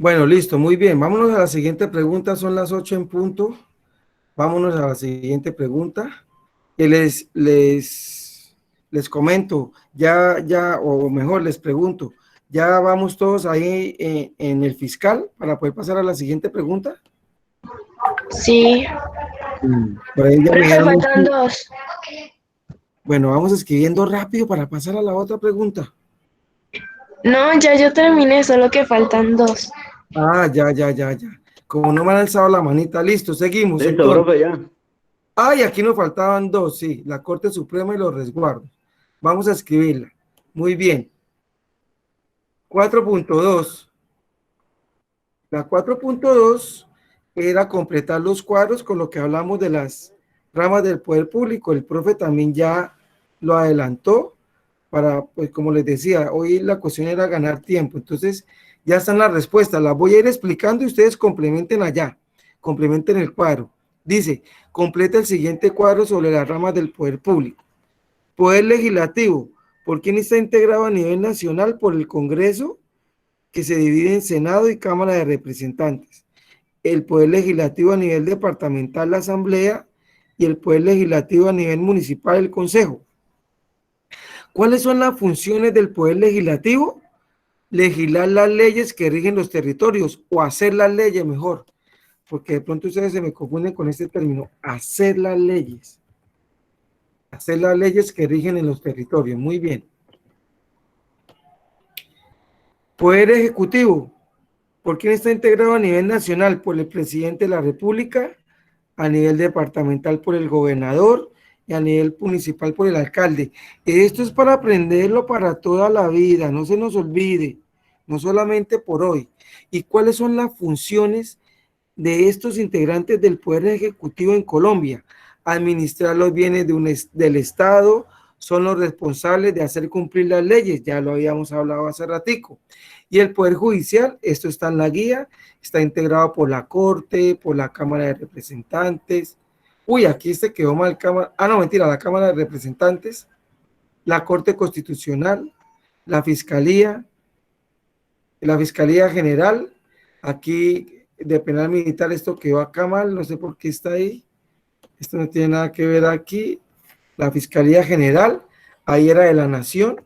Bueno, listo, muy bien. Vámonos a la siguiente pregunta, son las 8 en punto. Vámonos a la siguiente pregunta. Les comento, o mejor, les pregunto, ¿ya vamos todos ahí en el fiscal para poder pasar a la siguiente pregunta? Sí, Por ahí ya me profe, dijeron, faltan dos. bueno, vamos escribiendo rápido para pasar a la otra pregunta. No, ya yo terminé, solo que faltan dos. Ah, ya. Como no me han alzado la manita, listo, seguimos Listo, entonces. profe, ya. Ah, y aquí nos faltaban dos, sí, la Corte Suprema y los resguardos. Vamos a escribirla. Muy bien. 4.2. La 4.2 era completar los cuadros con lo que hablamos de las ramas del poder público. El profe también ya lo adelantó para, pues como les decía, hoy la cuestión era ganar tiempo. Entonces, ya están las respuestas. Las voy a ir explicando y ustedes complementen allá, complementen el cuadro. Dice, completa el siguiente cuadro sobre las ramas del poder público. Poder legislativo, ¿por quién está integrado a nivel nacional? Por el Congreso, que se divide en Senado y Cámara de Representantes. El poder legislativo a nivel departamental, la Asamblea, y el poder legislativo a nivel municipal, el Consejo. ¿Cuáles son las funciones del poder legislativo? Legislar las leyes que rigen los territorios, o hacer las leyes mejor, porque de pronto ustedes se me confunden con este término, hacer las leyes que rigen en los territorios. Muy bien. Poder ejecutivo, ¿por quién está integrado a nivel nacional? Por el presidente de la República, a nivel departamental por el gobernador y a nivel municipal por el alcalde. Esto es para aprenderlo para toda la vida, no se nos olvide, no solamente por hoy. ¿Y cuáles son las funciones de estos integrantes del Poder Ejecutivo en Colombia? Administrar los bienes del Estado, son los responsables de hacer cumplir las leyes, ya lo habíamos hablado hace ratico. Y el Poder Judicial, esto está en la guía, está integrado por la Corte, por la Cámara de Representantes. Uy, aquí se quedó mal Cámara. Ah, no, mentira, la Cámara de Representantes, la Corte Constitucional, la Fiscalía General. Aquí de penal militar esto quedó acá mal, no sé por qué está ahí. Esto no tiene nada que ver aquí. La Fiscalía General, ahí era de la Nación.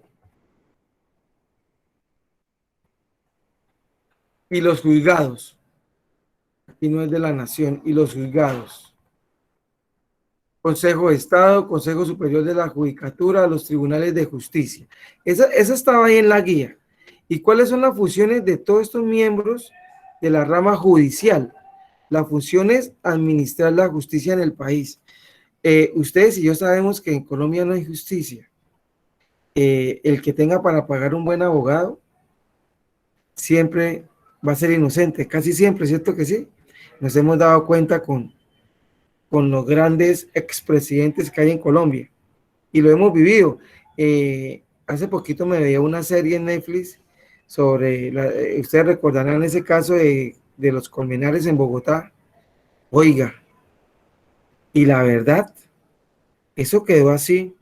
Y los juzgados, aquí no es de la Nación, y los juzgados. Consejo de Estado, Consejo Superior de la Judicatura, los tribunales de justicia. Esa estaba ahí en la guía. ¿Y cuáles son las funciones de todos estos miembros de la rama judicial? La función es administrar la justicia en el país. Ustedes y yo sabemos que en Colombia no hay justicia. El que tenga para pagar un buen abogado siempre va a ser inocente, casi siempre, ¿cierto que sí? Nos hemos dado cuenta con los grandes expresidentes que hay en Colombia y lo hemos vivido. Hace poquito me veía una serie en Netflix sobre, ustedes recordarán ese caso de los Colmenares en Bogotá. Oiga, y la verdad, eso quedó así,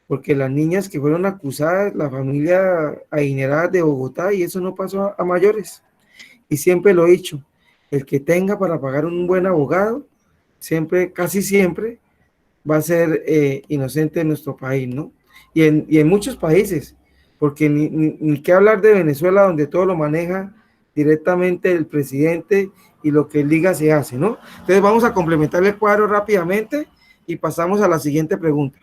porque las niñas que fueron acusadas, la familia adinerada de Bogotá, y eso no pasó a mayores. Y siempre lo he dicho, el que tenga para pagar un buen abogado, siempre, casi siempre, va a ser inocente en nuestro país, ¿no? Y en muchos países, porque ni qué hablar de Venezuela, donde todo lo maneja directamente el presidente y lo que él diga se hace, ¿no? Entonces vamos a complementar el cuadro rápidamente y pasamos a la siguiente pregunta.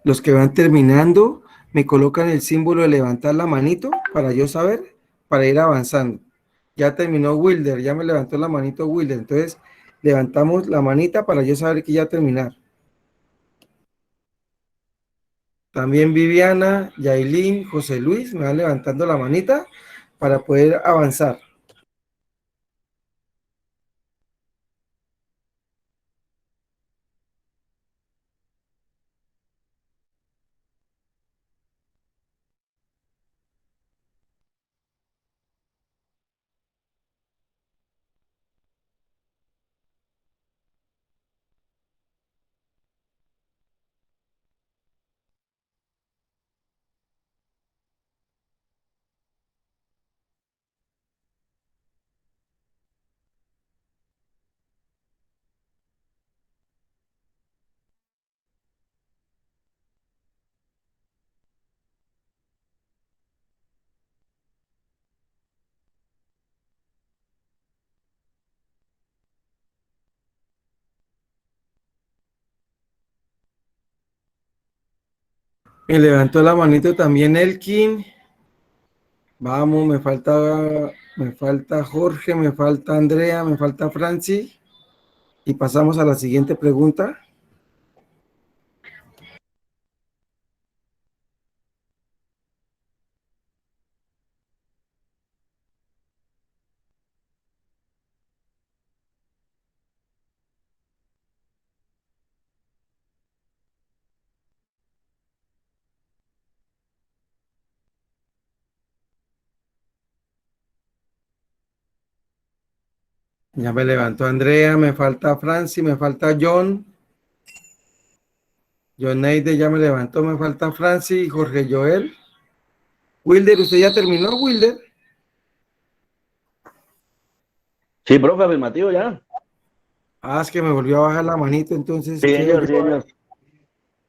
Los que van terminando me colocan el símbolo de levantar la manito para yo saber, para ir avanzando. Ya terminó Wilder, ya me levantó la manito Wilder. Entonces, levantamos la manita para yo saber que ya terminar. También Viviana, Yailin, José Luis me van levantando la manita para poder avanzar. Me levantó la manito también Elkin. Vamos, me falta Jorge, me falta Andrea, me falta Franci. Y pasamos a la siguiente pregunta. Ya me levantó Andrea, me falta Franci, me falta John. John Neide ya me levantó, me falta Franci y Jorge Joel. Wilder, ¿usted ya terminó, Wilder? Sí, profe, afirmativo ya. Ah, es que me volvió a bajar la manito, entonces. Sí, señor, sí, señor.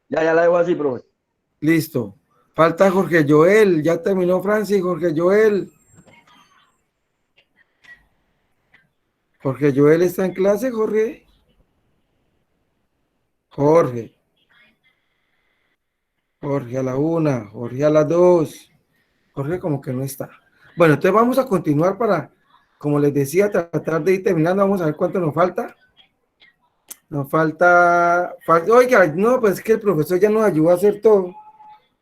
Ya la dejo así, profe. Listo. Falta Jorge Joel, ya terminó Franci, Jorge Joel. Jorge Joel está en clase, Jorge. Jorge a la 1, Jorge a las 2. Jorge como que no está. Bueno, entonces vamos a continuar para, como les decía, tratar de ir terminando. Vamos a ver cuánto nos falta. Nos falta, oiga, no, pues es que el profesor ya nos ayudó a hacer todo.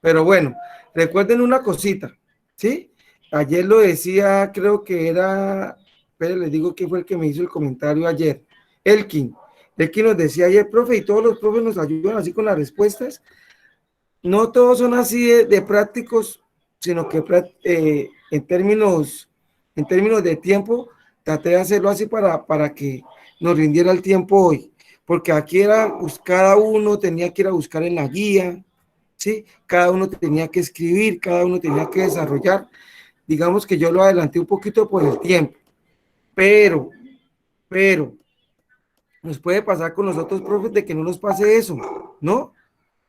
Pero bueno, recuerden una cosita, ¿sí? Ayer lo decía, creo que era, pero les digo quién fue el que me hizo el comentario ayer. Elkin nos decía ayer, profe, y todos los profes nos ayudan así con las respuestas. No todos son así de prácticos, sino que en términos de tiempo, traté de hacerlo así para que nos rindiera el tiempo hoy, porque aquí era, pues, cada uno tenía que ir a buscar en la guía, ¿sí? Cada uno tenía que escribir, cada uno tenía que desarrollar. Digamos que yo lo adelanté un poquito por el tiempo, pero, nos puede pasar con los otros profes de que no nos pase eso, ¿no?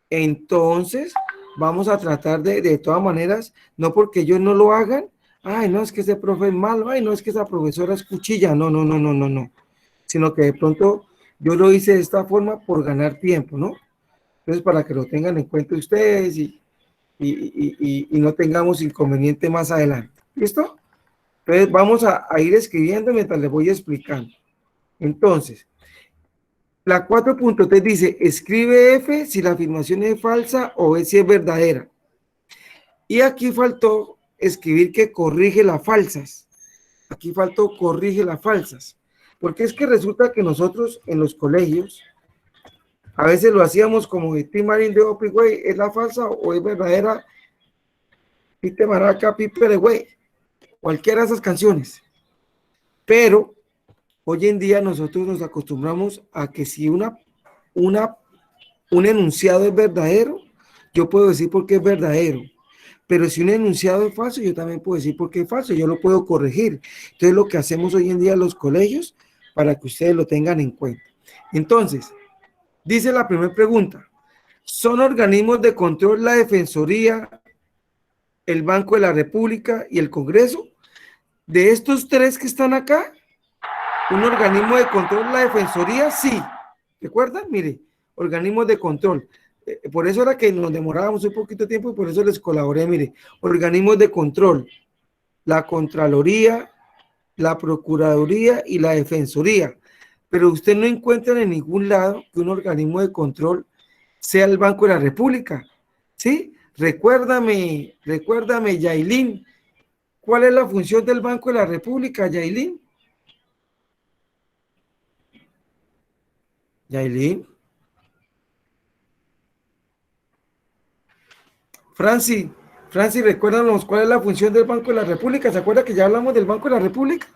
Entonces, vamos a tratar de todas maneras, no porque ellos no lo hagan, ay, no, es que ese profe es malo, ay, no, es que esa profesora es cuchilla, no, sino que de pronto yo lo hice de esta forma por ganar tiempo, ¿no? Entonces, para que lo tengan en cuenta ustedes y no tengamos inconveniente más adelante. ¿Listo? Entonces, vamos a ir escribiendo mientras les voy explicando. Entonces, la 4.3 dice, escribe F si la afirmación es falsa o si es verdadera. Y aquí faltó escribir que corrige las falsas. Aquí faltó corrige las falsas. Porque es que resulta que nosotros en los colegios, a veces lo hacíamos como de Timarín de Opi, güey, ¿es la falsa o es verdadera? Pite Maraca, Pipe, güey. Cualquiera de esas canciones. Pero hoy en día nosotros nos acostumbramos a que si un enunciado es verdadero, yo puedo decir por qué es verdadero. Pero si un enunciado es falso, yo también puedo decir por qué es falso, yo lo puedo corregir. Entonces, lo que hacemos hoy en día en los colegios, para que ustedes lo tengan en cuenta. Entonces, dice la primera pregunta, ¿son organismos de control la Defensoría, el Banco de la República y el Congreso? De estos tres que están acá, un organismo de control, la Defensoría, sí. ¿Recuerdan? Mire, organismos de control. Por eso era que nos demorábamos un poquito de tiempo y por eso les colaboré. Mire, organismos de control, la Contraloría, la Procuraduría y la Defensoría. Pero usted no encuentra en ningún lado que un organismo de control sea el Banco de la República. ¿Sí? Recuérdame, Yailin, ¿cuál es la función del Banco de la República, Yailin? Yailin. Franci, recuérdanos cuál es la función del Banco de la República. ¿Se acuerda que ya hablamos del Banco de la República?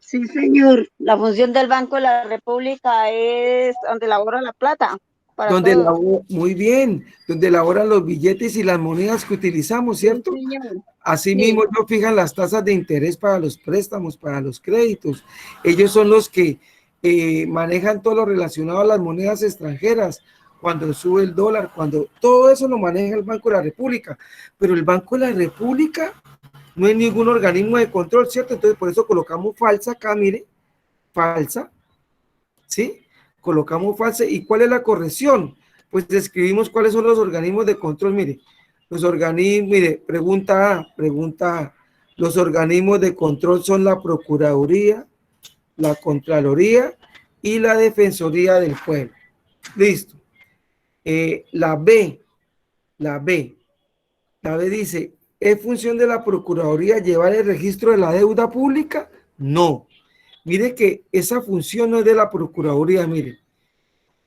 Sí, señor. La función del Banco de la República es donde elabora la plata para Donde todos. muy bien, donde elaboran los billetes y las monedas que utilizamos, Sí, ¿cierto? señor. Asimismo, Sí. ellos fijan las tasas de interés para los préstamos, para los créditos. Ellos son los que manejan todo lo relacionado a las monedas extranjeras, cuando sube el dólar, cuando todo eso lo maneja el Banco de la República. Pero el Banco de la República no es ningún organismo de control, ¿cierto? Entonces, por eso colocamos falsa acá, mire, falsa, ¿sí? Colocamos falsa. ¿Y cuál es la corrección? Pues describimos cuáles son los organismos de control, mire. Los organismos, mire, pregunta A. Los organismos de control son la Procuraduría, la Contraloría y la Defensoría del Pueblo. Listo. La B dice, ¿es función de la Procuraduría llevar el registro de la deuda pública? No. Mire que esa función no es de la Procuraduría, mire.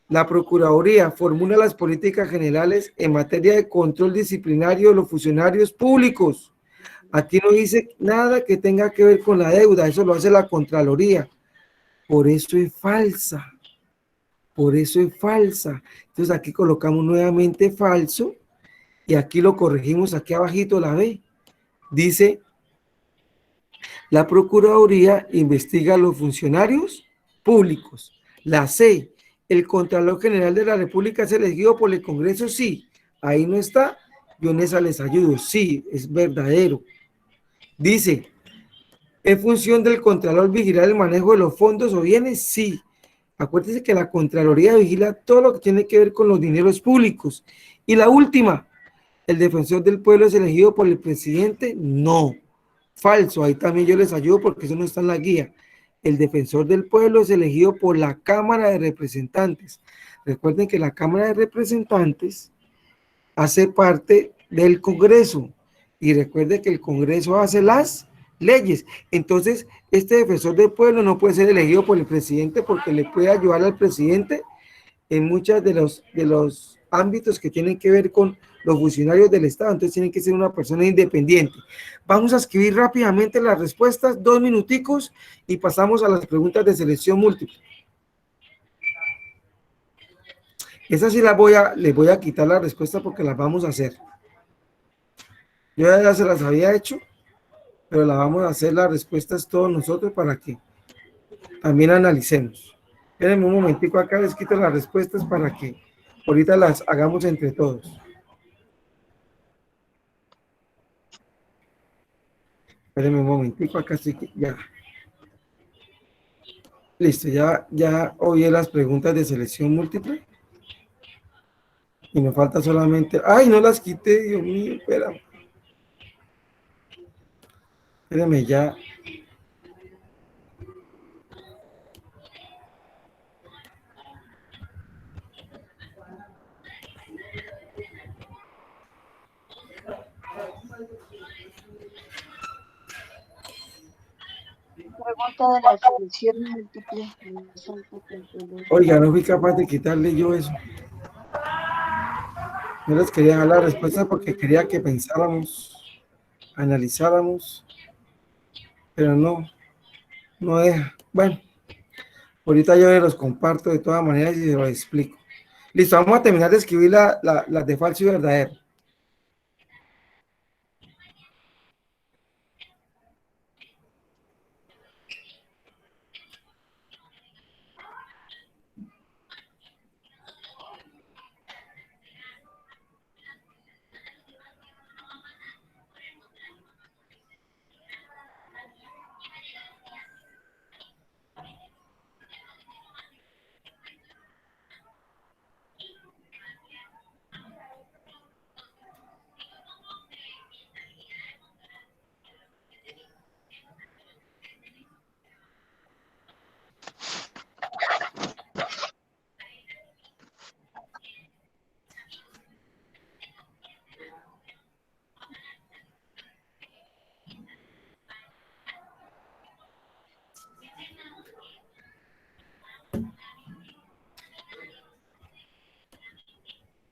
La Procuraduría formula las políticas generales en materia de control disciplinario de los funcionarios públicos. Aquí no dice nada que tenga que ver con la deuda, eso lo hace la Contraloría. Por eso es falsa. Por eso es falsa. Entonces aquí colocamos nuevamente falso y aquí lo corregimos, aquí abajito la B. Dice, la Procuraduría investiga a los funcionarios públicos. La C, el Contralor General de la República es elegido por el Congreso, sí. Ahí no está, yo en esa les ayudo, sí, es verdadero. Dice, ¿es función del Contralor vigilar el manejo de los fondos o bienes? Sí. Acuérdense que la Contraloría vigila todo lo que tiene que ver con los dineros públicos. Y la última, ¿el defensor del pueblo es elegido por el presidente? No. Falso, ahí también yo les ayudo porque eso no está en la guía. El defensor del pueblo es elegido por la Cámara de Representantes. Recuerden que la Cámara de Representantes hace parte del Congreso y recuerden que el Congreso hace las leyes. Entonces, este defensor del pueblo no puede ser elegido por el presidente porque le puede ayudar al presidente en muchos de los ámbitos que tienen que ver con los funcionarios del Estado. Entonces tienen que ser una persona independiente. Vamos a escribir rápidamente las respuestas, 2 minuticos, y pasamos a las preguntas de selección múltiple. Esas sí les voy a quitar la respuesta porque las vamos a hacer. Yo ya se las había hecho, pero las vamos a hacer las respuestas todos nosotros para que también analicemos. Espérenme un momentico acá, les quito las respuestas para que ahorita las hagamos entre todos. Espérenme un momentico, acá sí que ya. Listo, ya oí las preguntas de selección múltiple. Y me falta solamente... ¡Ay, no las quité! Dios mío, espérame. Espérenme ya. Pregunta de la selección múltiple. Oiga, no fui capaz de quitarle yo eso. No les quería dar la respuesta porque quería que pensáramos, analizáramos, pero no deja. Bueno, ahorita yo los comparto de todas maneras y se los explico. Listo, vamos a terminar de escribir las de falso y verdadero.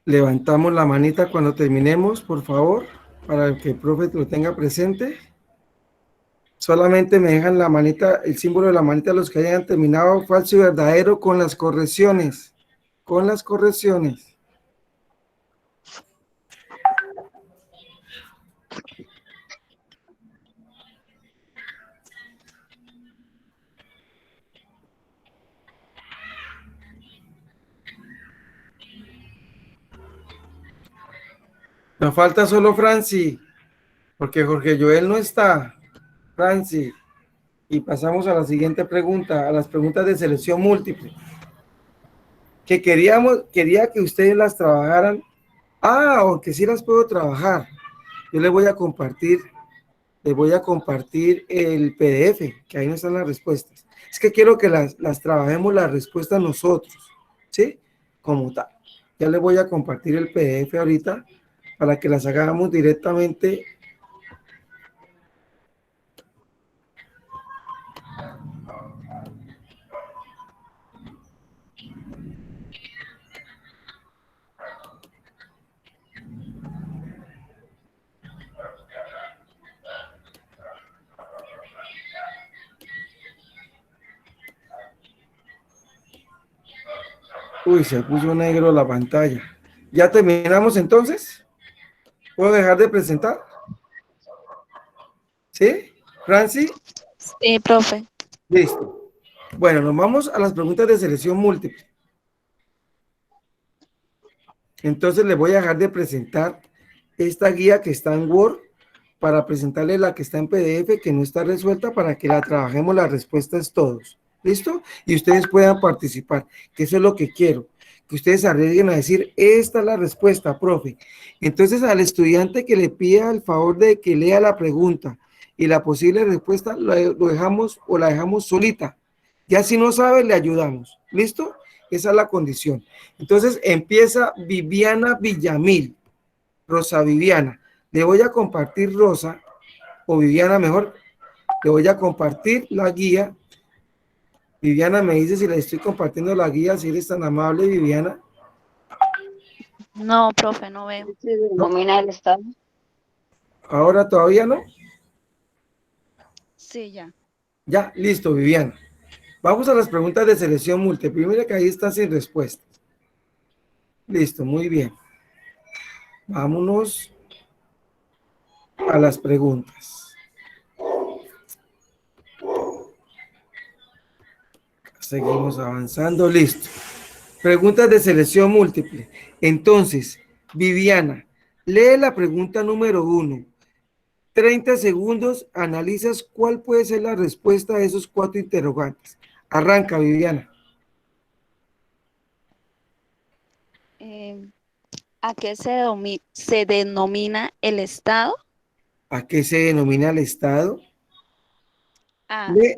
Levantamos la manita cuando terminemos, por favor, para que el profe lo tenga presente. Solamente me dejan la manita, el símbolo de la manita los que hayan terminado falso y verdadero con las correcciones. Con las correcciones. Nos falta solo Franci, porque Jorge Joel no está. Franci. Y pasamos a la siguiente pregunta, a las preguntas de selección múltiple. Que quería que ustedes las trabajaran. Aunque sí las puedo trabajar. Yo les voy a compartir el PDF, que ahí no están las respuestas. Es que quiero que las trabajemos las respuestas nosotros, ¿sí? Como tal. Ya les voy a compartir el PDF ahorita para que las hagamos directamente. Uy, se puso negro la pantalla. ¿Ya terminamos entonces? ¿Puedo dejar de presentar? ¿Sí? ¿Franci? Sí, profe. Listo. Bueno, nos vamos a las preguntas de selección múltiple. Entonces les voy a dejar de presentar esta guía que está en Word para presentarle la que está en PDF que no está resuelta para que la trabajemos las respuestas todos. ¿Listo? Y ustedes puedan participar, que eso es lo que quiero, que ustedes arriesguen a decir, esta es la respuesta, profe. Entonces al estudiante que le pida el favor de que lea la pregunta y la posible respuesta lo dejamos o la dejamos solita. Ya si no sabe, le ayudamos. ¿Listo? Esa es la condición. Entonces empieza Viviana Villamil. Rosa Viviana. Le voy a compartir, Rosa, o Viviana mejor, le voy a compartir la guía. Viviana me dice si le estoy compartiendo la guía, si eres tan amable, Viviana. No, profe, no veo. ¿Denomina el Estado? ¿Ahora todavía no? Sí, ya. Ya, listo, Viviana. Vamos a las preguntas de selección múltiple. Mira que ahí está sin respuesta. Listo, muy bien. Vámonos a las preguntas. Seguimos avanzando, listo. Preguntas de selección múltiple. Entonces, Viviana, lee la pregunta número 1. 30 segundos, analizas cuál puede ser la respuesta a esos 4 interrogantes. Arranca, Viviana. ¿A qué se denomina el Estado? ¿A qué se denomina el Estado? Lee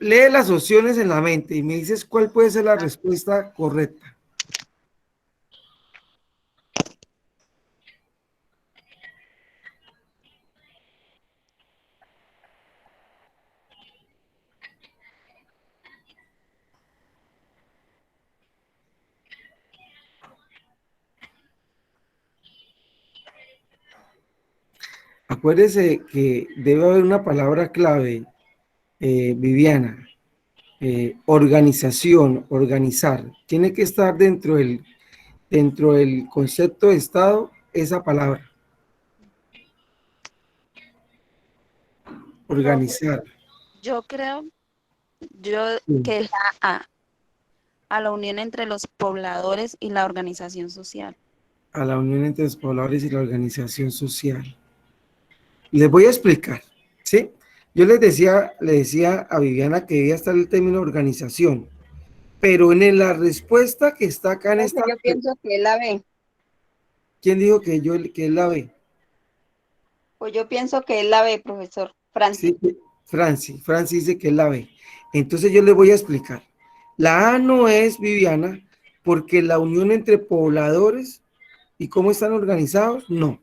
Lee las opciones en la mente y me dices cuál puede ser la respuesta correcta. Acuérdese que debe haber una palabra clave, Viviana. Organización, organizar. Tiene que estar dentro del concepto de Estado esa palabra. Organizar. Yo creo que es la a la unión entre los pobladores y la organización social. A la unión entre los pobladores y la organización social. Les voy a explicar, ¿sí? Yo le decía a Viviana que debía estar el término organización, pero en la respuesta que está acá en esta... Yo pienso que es la B. ¿Quién dijo que es la B? Pues yo pienso que es la B, profesor. Franci. Sí, Franci dice que es la B. Entonces yo le voy a explicar. La A no es, Viviana, porque la unión entre pobladores y cómo están organizados, no,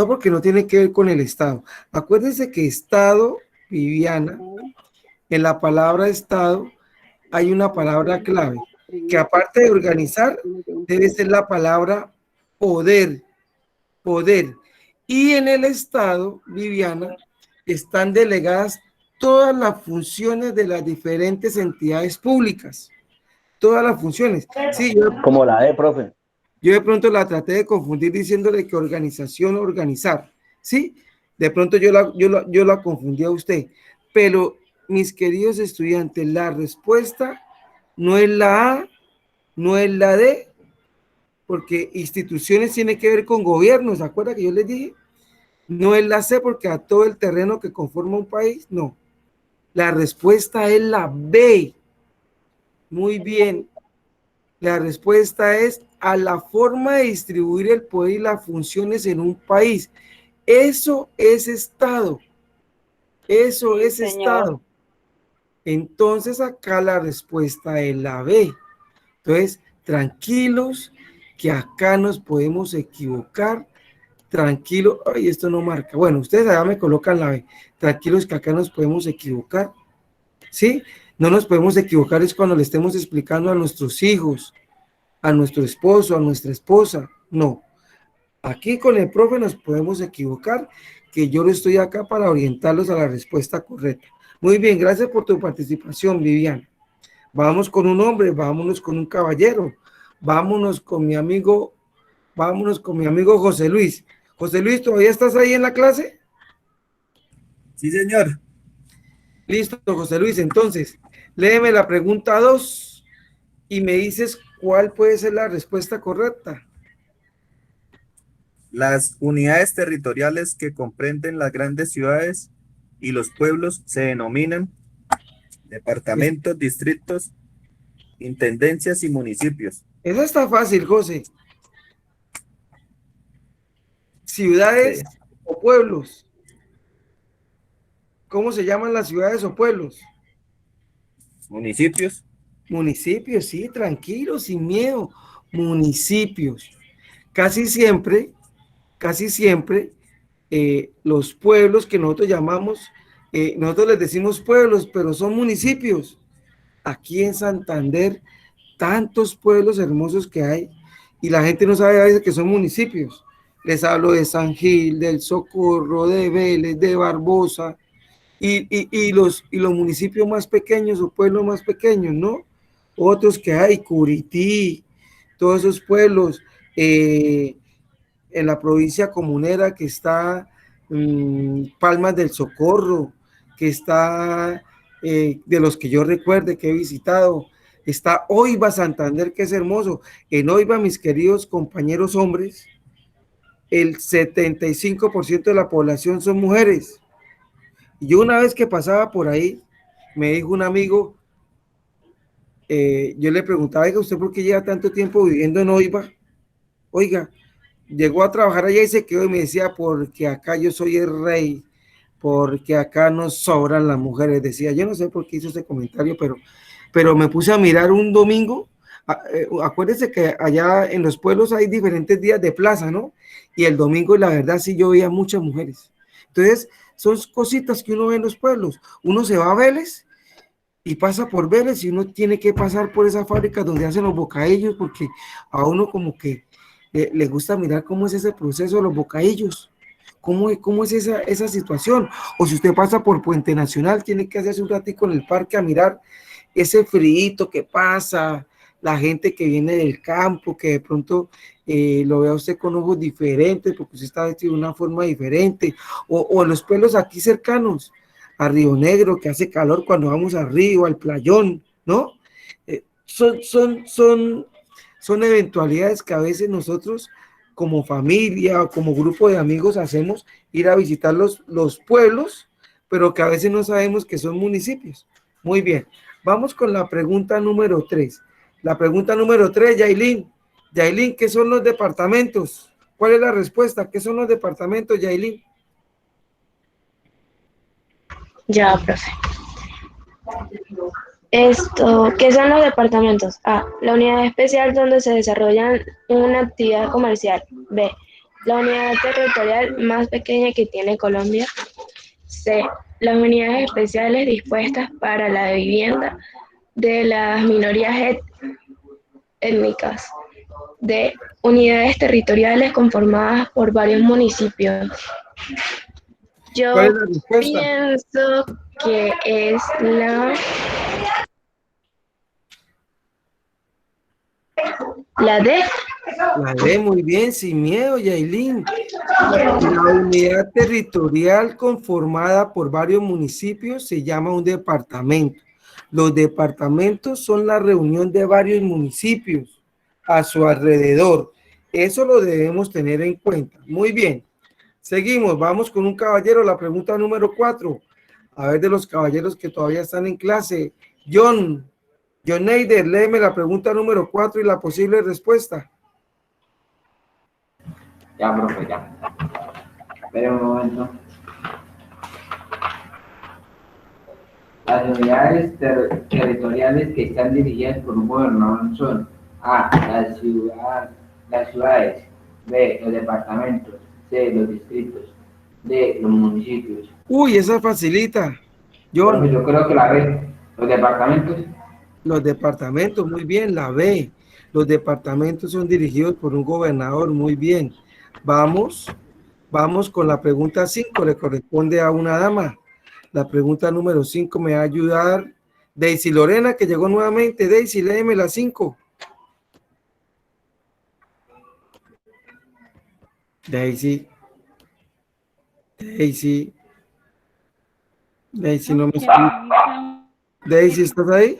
porque no tiene que ver con el Estado. Acuérdense que Estado, Viviana, en la palabra Estado hay una palabra clave. que aparte de organizar, debe ser la palabra poder, poder. Y en el Estado, Viviana, están delegadas todas las funciones de las diferentes entidades públicas. Todas las funciones. Sí, Como la E, profe. yo de pronto la traté de confundir diciéndole que organización, organizar. Sí, de pronto yo la confundí a usted. Pero, mis queridos estudiantes, la respuesta no es la A, no es la D, porque instituciones tiene que ver con gobiernos. ¿Se acuerda que yo les dije? No es la C, porque a todo el terreno que conforma un país, no. La respuesta es la B. Muy bien. La respuesta es a la forma de distribuir el poder y las funciones en un país. Eso es Estado. Eso es Estado. Entonces acá la respuesta es la B. Entonces, tranquilos, que acá nos podemos equivocar. Tranquilo, ay, esto no marca. Bueno, ustedes allá me colocan la B. Tranquilos, que acá nos podemos equivocar. ¿Sí? No nos podemos equivocar es cuando le estemos explicando a nuestros hijos, a nuestro esposo, a nuestra esposa. No. Aquí con el profe nos podemos equivocar, que yo no estoy acá para orientarlos a la respuesta correcta. Muy bien, gracias por tu participación, Viviana. Vamos con un hombre, vámonos con un caballero, vámonos con mi amigo José Luis. José Luis, ¿todavía estás ahí en la clase? Sí, señor. Listo, José Luis, entonces, léeme la pregunta 2 y me dices cuál puede ser la respuesta correcta. Las unidades territoriales que comprenden las grandes ciudades y los pueblos se denominan departamentos, distritos, intendencias y municipios. Esa está fácil, José. Ciudades Sí. o pueblos. ¿Cómo se llaman las ciudades o pueblos? Municipios. Municipios, sí, tranquilos, sin miedo. Municipios. Casi siempre, los pueblos que nosotros llamamos, nosotros les decimos pueblos, pero son municipios. Aquí en Santander, tantos pueblos hermosos que hay, y la gente no sabe a veces que son municipios. Les hablo de San Gil, del Socorro, de Vélez, de Barbosa, y los municipios más pequeños o pueblos más pequeños, ¿no? Otros que hay, Curití, todos esos pueblos, en la provincia comunera que está Palmas del Socorro, que está, de los que yo recuerde que he visitado, está Oiba, Santander, que es hermoso. En Oiba, mis queridos compañeros hombres, el 75% de la población son mujeres. Y yo una vez que pasaba por ahí, me dijo un amigo, yo le preguntaba, oiga, ¿usted por qué lleva tanto tiempo viviendo en Oiba? Oiga, llegó a trabajar allá y se quedó y me decía, porque acá yo soy el rey, porque acá no sobran las mujeres. Decía, yo no sé por qué hizo ese comentario, pero me puse a mirar un domingo. Acuérdense que allá en los pueblos hay diferentes días de plaza, ¿no? Y el domingo, la verdad, sí yo veía muchas mujeres. Entonces, son cositas que uno ve en los pueblos. Uno se va a Vélez y pasa por Vélez y uno tiene que pasar por esa fábrica donde hacen los bocadillos, porque a uno como que le gusta mirar cómo es ese proceso de los bocadillos, cómo es esa situación. O si usted pasa por Puente Nacional, tiene que hacerse un ratico en el parque a mirar ese frío que pasa, la gente que viene del campo, que de pronto lo vea usted con ojos diferentes, porque usted está vestido de una forma diferente, o los pueblos aquí cercanos, a Río Negro, que hace calor cuando vamos a Río, al Playón, ¿no? Son eventualidades que a veces nosotros como familia o como grupo de amigos hacemos, ir a visitar los pueblos, pero que a veces no sabemos que son municipios. Muy bien, vamos con la pregunta número 3. La pregunta número 3, Yailin. Yailin, ¿qué son los departamentos? ¿Cuál es la respuesta? ¿Qué son los departamentos, Yailin? Ya, profe. ¿Qué son los departamentos? A, la unidad especial donde se desarrolla una actividad comercial. B, la unidad territorial más pequeña que tiene Colombia. C, las unidades especiales dispuestas para la vivienda de las minorías étnicas de unidades territoriales conformadas por varios municipios. Yo ¿Cuál es la respuesta? pienso que es la D. La D, muy bien, sin miedo, Yailin. La unidad territorial conformada por varios municipios se llama un departamento. Los departamentos son la reunión de varios municipios a su alrededor. Eso lo debemos tener en cuenta. Muy bien. Seguimos, vamos con un caballero, la pregunta número 4. A ver de los caballeros que todavía están en clase. John Neider, léeme la pregunta número 4 y la posible respuesta. Ya, profe, ya. Espera un momento. Las unidades territoriales que están dirigidas por un gobernador son A, las ciudades, B, los departamentos, C, los distritos, D, los municipios. Uy, esa facilita. John. Profe, yo creo que la B, los departamentos. Los departamentos, muy bien, la B. Los departamentos son dirigidos por un gobernador, muy bien. Vamos con la pregunta 5, le corresponde a una dama. La pregunta número 5 me va a ayudar Daisy Lorena, que llegó nuevamente. Daisy, léeme la 5. Daisy, no me escucha. Daisy, ¿estás ahí?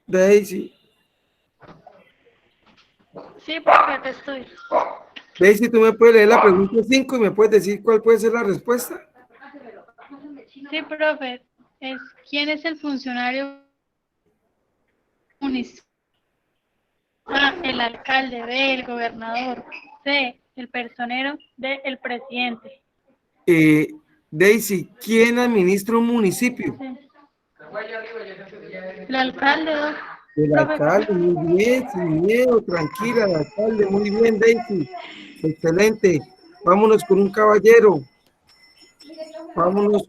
Daisy. Sí, profe, te estoy. Daisy, ¿tú me puedes leer la pregunta 5 y me puedes decir cuál puede ser la respuesta? Sí, profe. ¿Quién es el funcionario municipal? A, el alcalde. B, el gobernador. C, el personero. D, el presidente. Daisy, ¿quién administra un municipio? Sí. El alcalde. El alcalde, muy bien, sin miedo, tranquila, el alcalde, muy bien, Daisy. Excelente. Vámonos con un caballero. Vámonos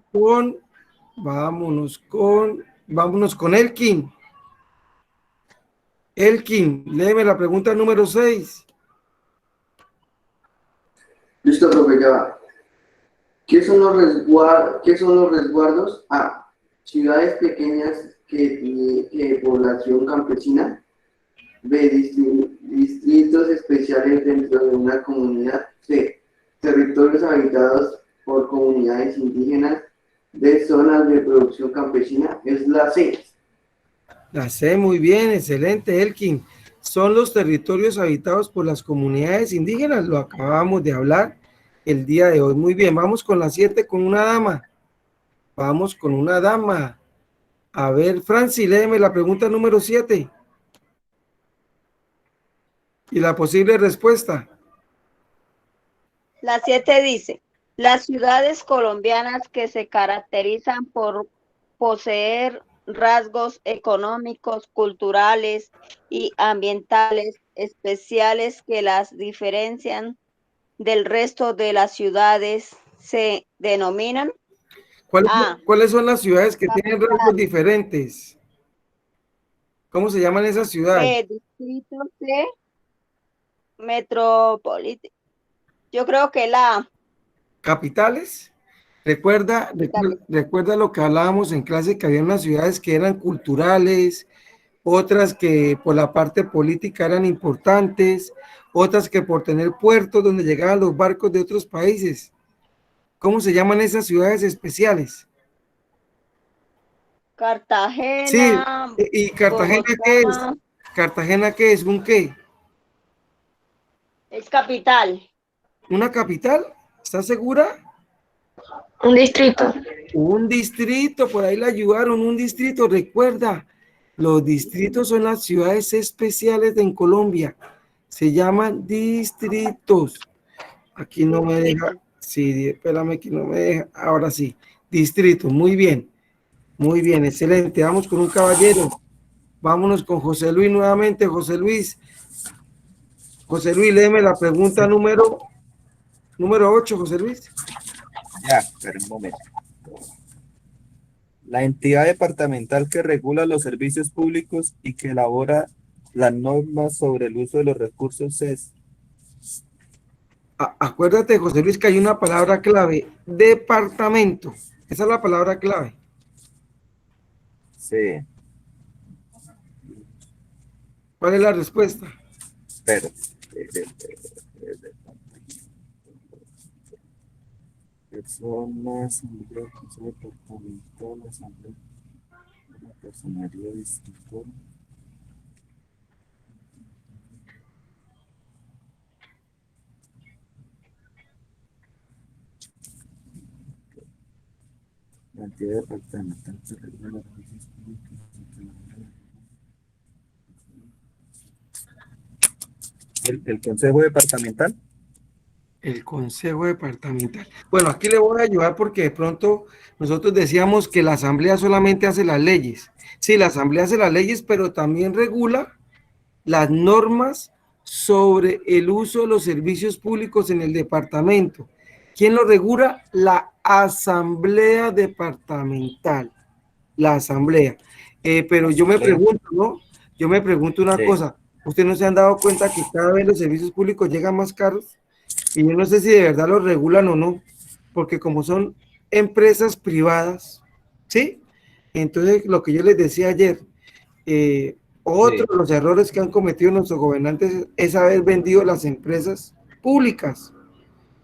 con Elkin. Elkin, léeme la pregunta número 6. Listo, profe, ya va. ¿Qué son los resguardos? A, ciudades pequeñas que población campesina. B, distritos especiales dentro de una comunidad. C, territorios habitados por comunidades indígenas. D, zonas de producción campesina. Es la C. La C, muy bien, excelente, Elkin. Son los territorios habitados por las comunidades indígenas, lo acabamos de hablar el día de hoy. Muy bien, vamos con la 7 con una dama. Vamos con una dama. A ver, Franci, léeme la pregunta número 7. Y la posible respuesta. La 7 dice, las ciudades colombianas que se caracterizan por poseer rasgos económicos, culturales y ambientales especiales que las diferencian del resto de las ciudades se denominan. ¿Cuáles son las ciudades que tienen rasgos diferentes? ¿Cómo se llaman esas ciudades? Distrito C, metropolitana. Yo creo que la ¿Capitales? Recuerda lo que hablábamos en clase, que había unas ciudades que eran culturales, otras que por la parte política eran importantes, otras que por tener puertos donde llegaban los barcos de otros países. ¿Cómo se llaman esas ciudades especiales? Cartagena. Sí, ¿y Cartagena Bogotá, qué es? ¿Cartagena qué es? ¿Un qué? Es capital. ¿Una capital? ¿Estás segura? Un distrito. Un distrito, por ahí la ayudaron, un distrito. Recuerda, los distritos son las ciudades especiales en Colombia. Se llaman distritos. Aquí no me deja. Sí, espérame que no me deja. Ahora sí, distrito. Muy bien, excelente. Vamos con un caballero. Vámonos con José Luis nuevamente. José Luis, léeme la pregunta número 8, José Luis. Ya, espera un momento. La entidad departamental que regula los servicios públicos y que elabora las normas sobre el uso de los recursos es. Acuérdate, José Luis, que hay una palabra clave, departamento. Esa es la palabra clave. Sí. ¿Cuál es la respuesta? Pero. Personas, asamblea, consejo departamental, asamblea, una personería distinta. La entidad departamental que regula las servicios públicos y que elabora el consejo departamental. El consejo departamental. Bueno, aquí le voy a ayudar porque de pronto nosotros decíamos que la asamblea solamente hace las leyes. Sí, la asamblea hace las leyes, pero también regula las normas sobre el uso de los servicios públicos en el departamento. ¿Quién lo regula? La asamblea departamental. La asamblea. Pero yo me pregunto, ¿no? Yo me pregunto una cosa. ¿Ustedes no se han dado cuenta que cada vez los servicios públicos llegan más caros? Y yo no sé si de verdad los regulan o no, porque como son empresas privadas, ¿sí? Entonces, lo que yo les decía ayer, otro de los errores que han cometido nuestros gobernantes es haber vendido las empresas públicas.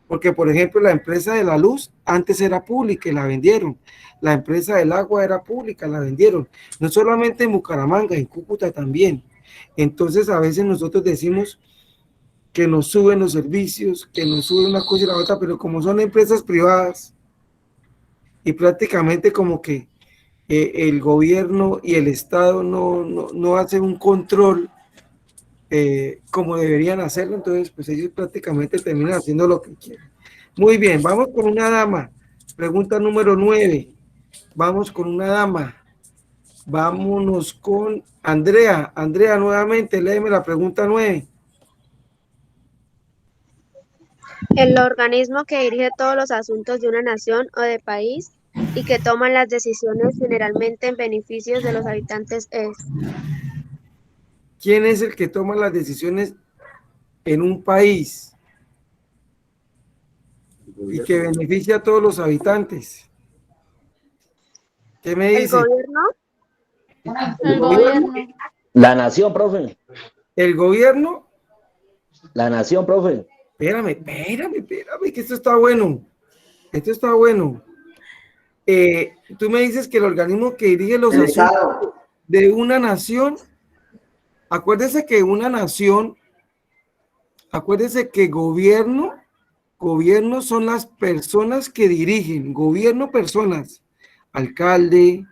Porque, por ejemplo, la empresa de la luz antes era pública y la vendieron. La empresa del agua era pública, la vendieron. No solamente en Bucaramanga, en Cúcuta también. Entonces, a veces nosotros decimos que nos suben los servicios, que nos suben una cosa y la otra, pero como son empresas privadas y prácticamente como que el gobierno y el Estado no hacen un control como deberían hacerlo, entonces pues ellos prácticamente terminan haciendo lo que quieren. Muy bien, vamos con una dama. Pregunta número 9. Vamos con una dama. Vámonos con Andrea. Andrea, nuevamente, léeme la pregunta 9. El organismo que dirige todos los asuntos de una nación o de país y que toma las decisiones generalmente en beneficios de los habitantes es. ¿Quién es el que toma las decisiones en un país y que beneficia a todos los habitantes? ¿Qué me dice? ¿El gobierno? ¿El gobierno? La nación, profe. ¿El gobierno? La nación, profe. Espérame, que esto está bueno. Esto está bueno. Tú me dices que el organismo que dirige los asuntos de una nación, acuérdese que una nación, acuérdese que gobierno son las personas que dirigen, gobierno, personas, alcalde,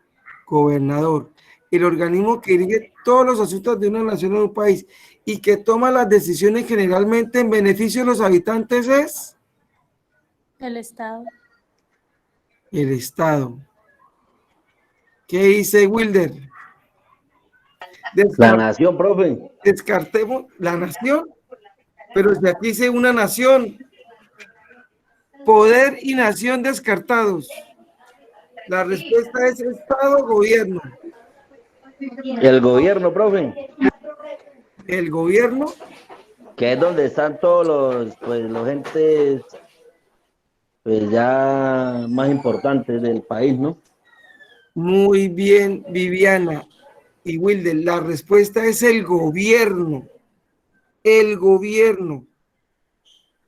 gobernador. El organismo que dirige todos los asuntos de una nación o de un país y que toma las decisiones generalmente en beneficio de los habitantes es El Estado. el Estado. ¿Qué dice Wilder? La nación, profe. Descartemos la nación, pero si aquí dice una nación, poder y nación descartados. La respuesta es Estado, gobierno. El gobierno, profe. El gobierno. Que es donde están todos los entes pues ya más importantes del país, ¿no? Muy bien, Viviana y Wilder. La respuesta es el gobierno. El gobierno.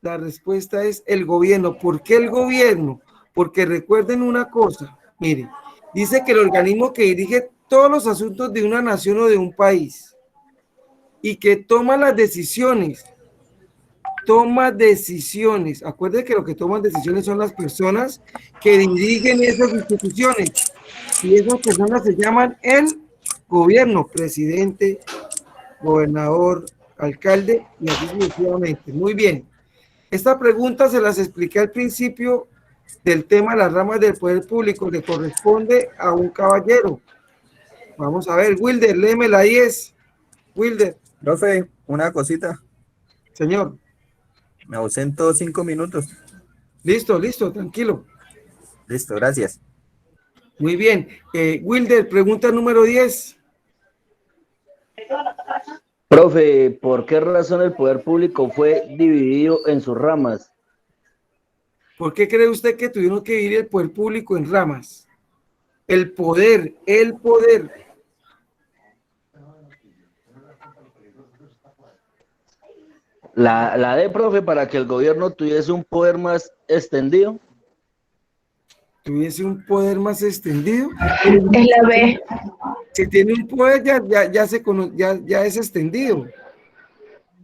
La respuesta es el gobierno. ¿Por qué el gobierno? Porque recuerden una cosa. Miren, dice que el organismo que dirige todos los asuntos de una nación o de un país y que toma las decisiones. Toma decisiones. Acuérdense que lo que toman decisiones son las personas que dirigen esas instituciones. Y esas personas se llaman el gobierno, presidente, gobernador, alcalde y así sucesivamente. Muy bien. Esta pregunta se las expliqué al principio del tema de las ramas del poder público. Le corresponde a un caballero. Vamos a ver, Wilder, léeme la 10. Wilder. Profe, una cosita. Señor. Me ausento 5 minutos. Listo, tranquilo. Listo, gracias. Muy bien. Wilder, pregunta número 10. Profe, ¿por qué razón el poder público fue dividido en sus ramas? ¿Por qué cree usted que tuvieron que dividir el poder público en ramas? El poder. La D, profe, para que el gobierno tuviese un poder más extendido. ¿Tuviese un poder más extendido? Es la B. Si tiene un poder, ya es extendido.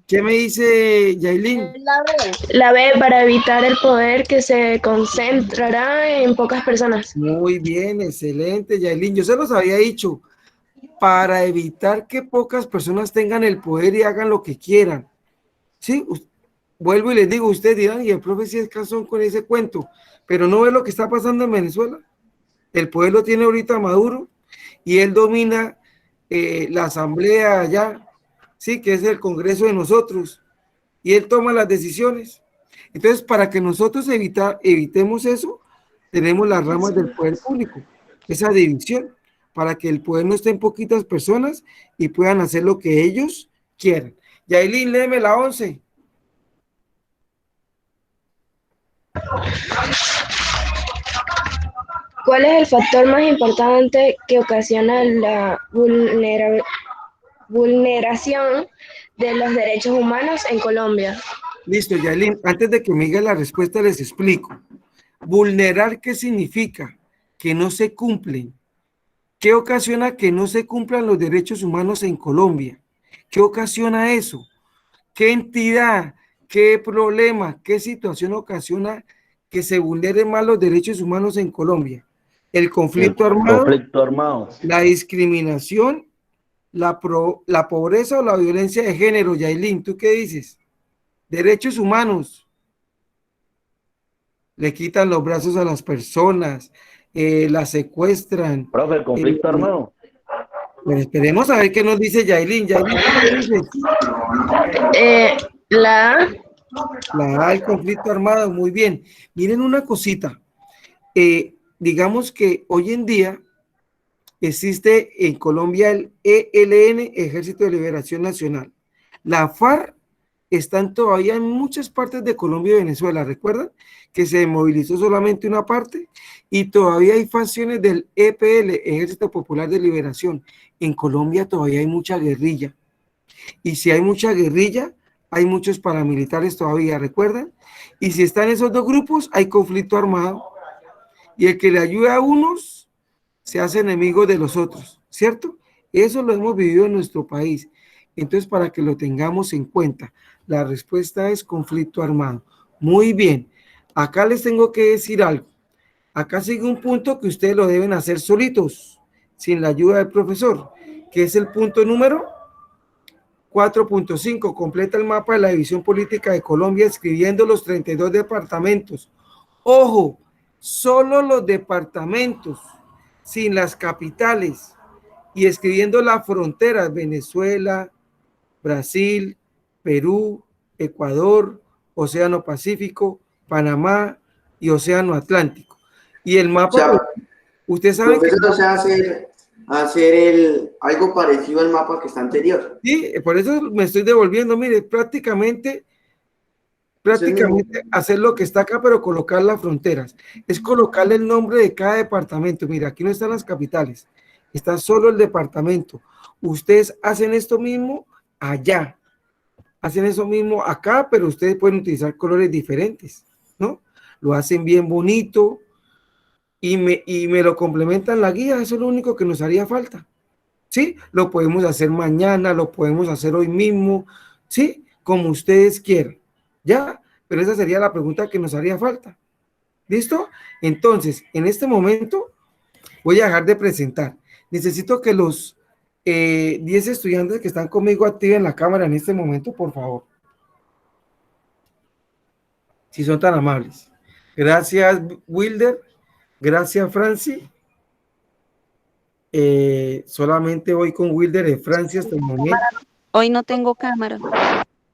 ¿Qué me dice Yailin? La B, para evitar el poder que se concentrará en pocas personas. Muy bien, excelente, Yailin. Yo se los había dicho, para evitar que pocas personas tengan el poder y hagan lo que quieran. Sí, vuelvo y les digo, ustedes dirán, y el profe sí es casón con ese cuento, pero no ve lo que está pasando en Venezuela. El poder lo tiene ahorita Maduro y él domina la asamblea allá, sí, que es el Congreso de nosotros, y él toma las decisiones. Entonces, para que nosotros evitemos eso, tenemos las ramas del poder público, esa división, para que el poder no esté en poquitas personas y puedan hacer lo que ellos quieran. Yailin, léeme la 11. ¿Cuál es el factor más importante que ocasiona la vulneración de los derechos humanos en Colombia? Listo, Yailin, antes de que me diga la respuesta les explico. Vulnerar, ¿qué significa? Que no se cumplen. ¿Qué ocasiona que no se cumplan los derechos humanos en Colombia? ¿Qué ocasiona eso? ¿Qué entidad, qué problema, qué situación ocasiona que se vulneren más los derechos humanos en Colombia? El conflicto armado, la discriminación, la pobreza o la violencia de género. Yailin, ¿tú qué dices? Derechos humanos. Le quitan los brazos a las personas, las secuestran. Profe, el conflicto armado. Pero esperemos a ver qué nos dice Yailin. Yailin, ¿qué dices? La A, el conflicto armado, muy bien. Miren una cosita. Digamos que hoy en día existe en Colombia el ELN, Ejército de Liberación Nacional. La FARC están todavía en muchas partes de Colombia y Venezuela. ¿Recuerdan que se movilizó solamente una parte? Y todavía hay facciones del EPL, Ejército Popular de Liberación. En Colombia todavía hay mucha guerrilla. Y si hay mucha guerrilla, hay muchos paramilitares todavía, ¿recuerdan? Y si están esos dos grupos, hay conflicto armado. Y el que le ayuda a unos, se hace enemigo de los otros, ¿cierto? Eso lo hemos vivido en nuestro país. Entonces, para que lo tengamos en cuenta, la respuesta es conflicto armado. Muy bien. Acá les tengo que decir algo. Acá sigue un punto que ustedes lo deben hacer solitos, sin la ayuda del profesor, que es el punto número 4.5. Completa el mapa de la división política de Colombia escribiendo los 32 departamentos. Ojo, solo los departamentos, sin las capitales, y escribiendo las fronteras: Venezuela, Brasil, Perú, Ecuador, Océano Pacífico, Panamá y Océano Atlántico. Y el mapa, o sea, usted sabe que hacer algo parecido al mapa que está anterior. Sí, por eso me estoy devolviendo. Mire, prácticamente hacer lo que está acá, pero colocar las fronteras. Es colocarle el nombre de cada departamento. Mira, aquí no están las capitales, está solo el departamento. Ustedes hacen esto mismo allá, hacen eso mismo acá, pero ustedes pueden utilizar colores diferentes, ¿no? Lo hacen bien bonito y me lo complementan la guía. Eso es lo único que nos haría falta. ¿Sí? Lo podemos hacer mañana, lo podemos hacer hoy mismo, ¿sí? Como ustedes quieran, ¿ya? Pero esa sería la pregunta que nos haría falta. ¿Listo? Entonces, en este momento voy a dejar de presentar. Necesito que los 10 estudiantes que están conmigo activen la cámara en este momento, por favor. Si son tan amables. Gracias, Wilder. Gracias, Franci. Solamente voy con Wilder de Francia hasta el momento. Hoy no tengo cámara.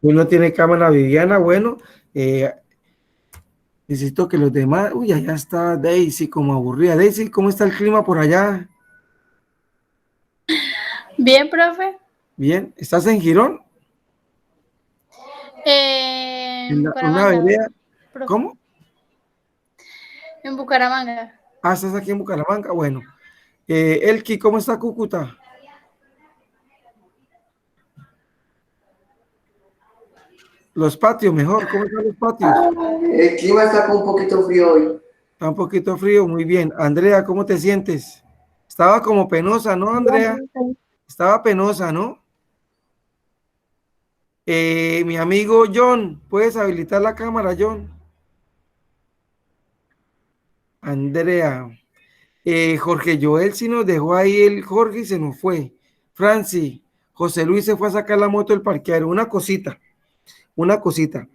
Hoy no tiene cámara Viviana. Bueno, Necesito que los demás, uy, allá está Daisy como aburrida. Daisy, ¿cómo está el clima por allá? Bien, profe. Bien, ¿estás en Girón? En Una Bucaramanga, vereda. profe. ¿Cómo? En Bucaramanga. Ah, estás aquí en Bucaramanga. Bueno, Elki, ¿cómo está Cúcuta? Los patios, mejor. ¿Cómo están los patios? El clima está un poquito frío hoy. Está un poquito frío, muy bien. Andrea, ¿cómo te sientes? Estaba como penosa, ¿no, Andrea? Estaba penosa, ¿no? Mi amigo John, ¿puedes habilitar la cámara, John? Andrea. Jorge Joel sí nos dejó ahí el Jorge y se nos fue. Franci, José Luis se fue a sacar la moto del parqueadero. Una cosita, una cosita.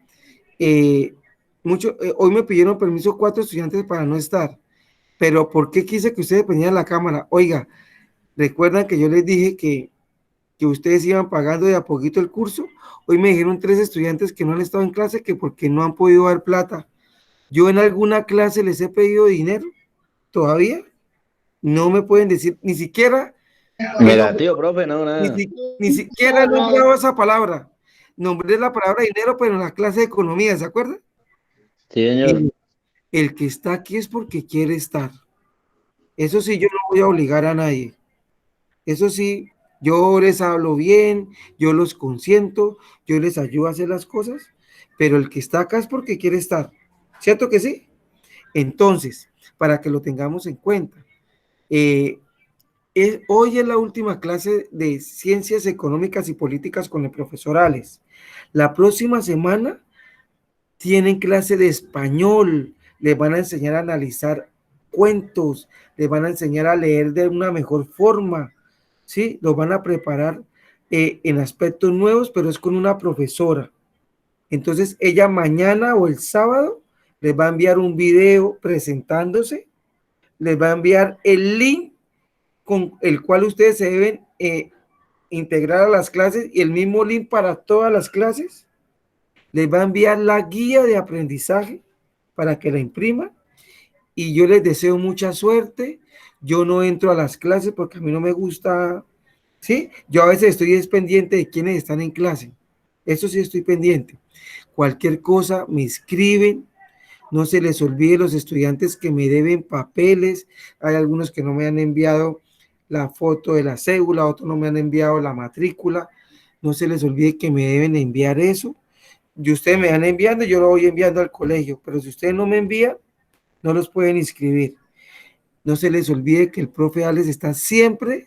Hoy me pidieron permiso 4 estudiantes para no estar, pero ¿por qué quise que ustedes prendieran la cámara? Oiga, recuerdan que yo les dije que ustedes iban pagando de a poquito el curso. Hoy me dijeron 3 estudiantes que no han estado en clase que porque no han podido dar plata. Yo en alguna clase les he pedido dinero, todavía no me pueden decir, ni siquiera, Mira, tío, profe, no, nada. ni siquiera he nombrado esa palabra. Nombré la palabra dinero, pero en la clase de economía, ¿se acuerdan? Sí, señor. El que está aquí es porque quiere estar. Eso sí, yo no voy a obligar a nadie. Eso sí, yo les hablo bien, yo los consiento, yo les ayudo a hacer las cosas, pero el que está acá es porque quiere estar. ¿Cierto que sí? Entonces, para que lo tengamos en cuenta, hoy es la última clase de Ciencias Económicas y Políticas con el profesor Alex. La próxima semana tienen clase de español, les van a enseñar a analizar cuentos, les van a enseñar a leer de una mejor forma, ¿sí? Los van a preparar en aspectos nuevos, pero es con una profesora. Entonces, ella mañana o el sábado les va a enviar un video presentándose, les va a enviar el link con el cual ustedes se deben integrar a las clases y el mismo link para todas las clases. Les va a enviar la guía de aprendizaje para que la impriman y yo les deseo mucha suerte. Yo no entro a las clases porque a mí no me gusta, ¿sí? Yo a veces estoy pendiente de quienes están en clase. Eso sí estoy pendiente. Cualquier cosa me escriben. No se les olvide los estudiantes que me deben papeles. Hay algunos que no me han enviado la foto de la cédula, otros no me han enviado la matrícula. No se les olvide que me deben enviar eso. Y ustedes me van enviando, yo lo voy enviando al colegio, pero si ustedes no me envían, no los pueden inscribir. No se les olvide que el profe Alex está siempre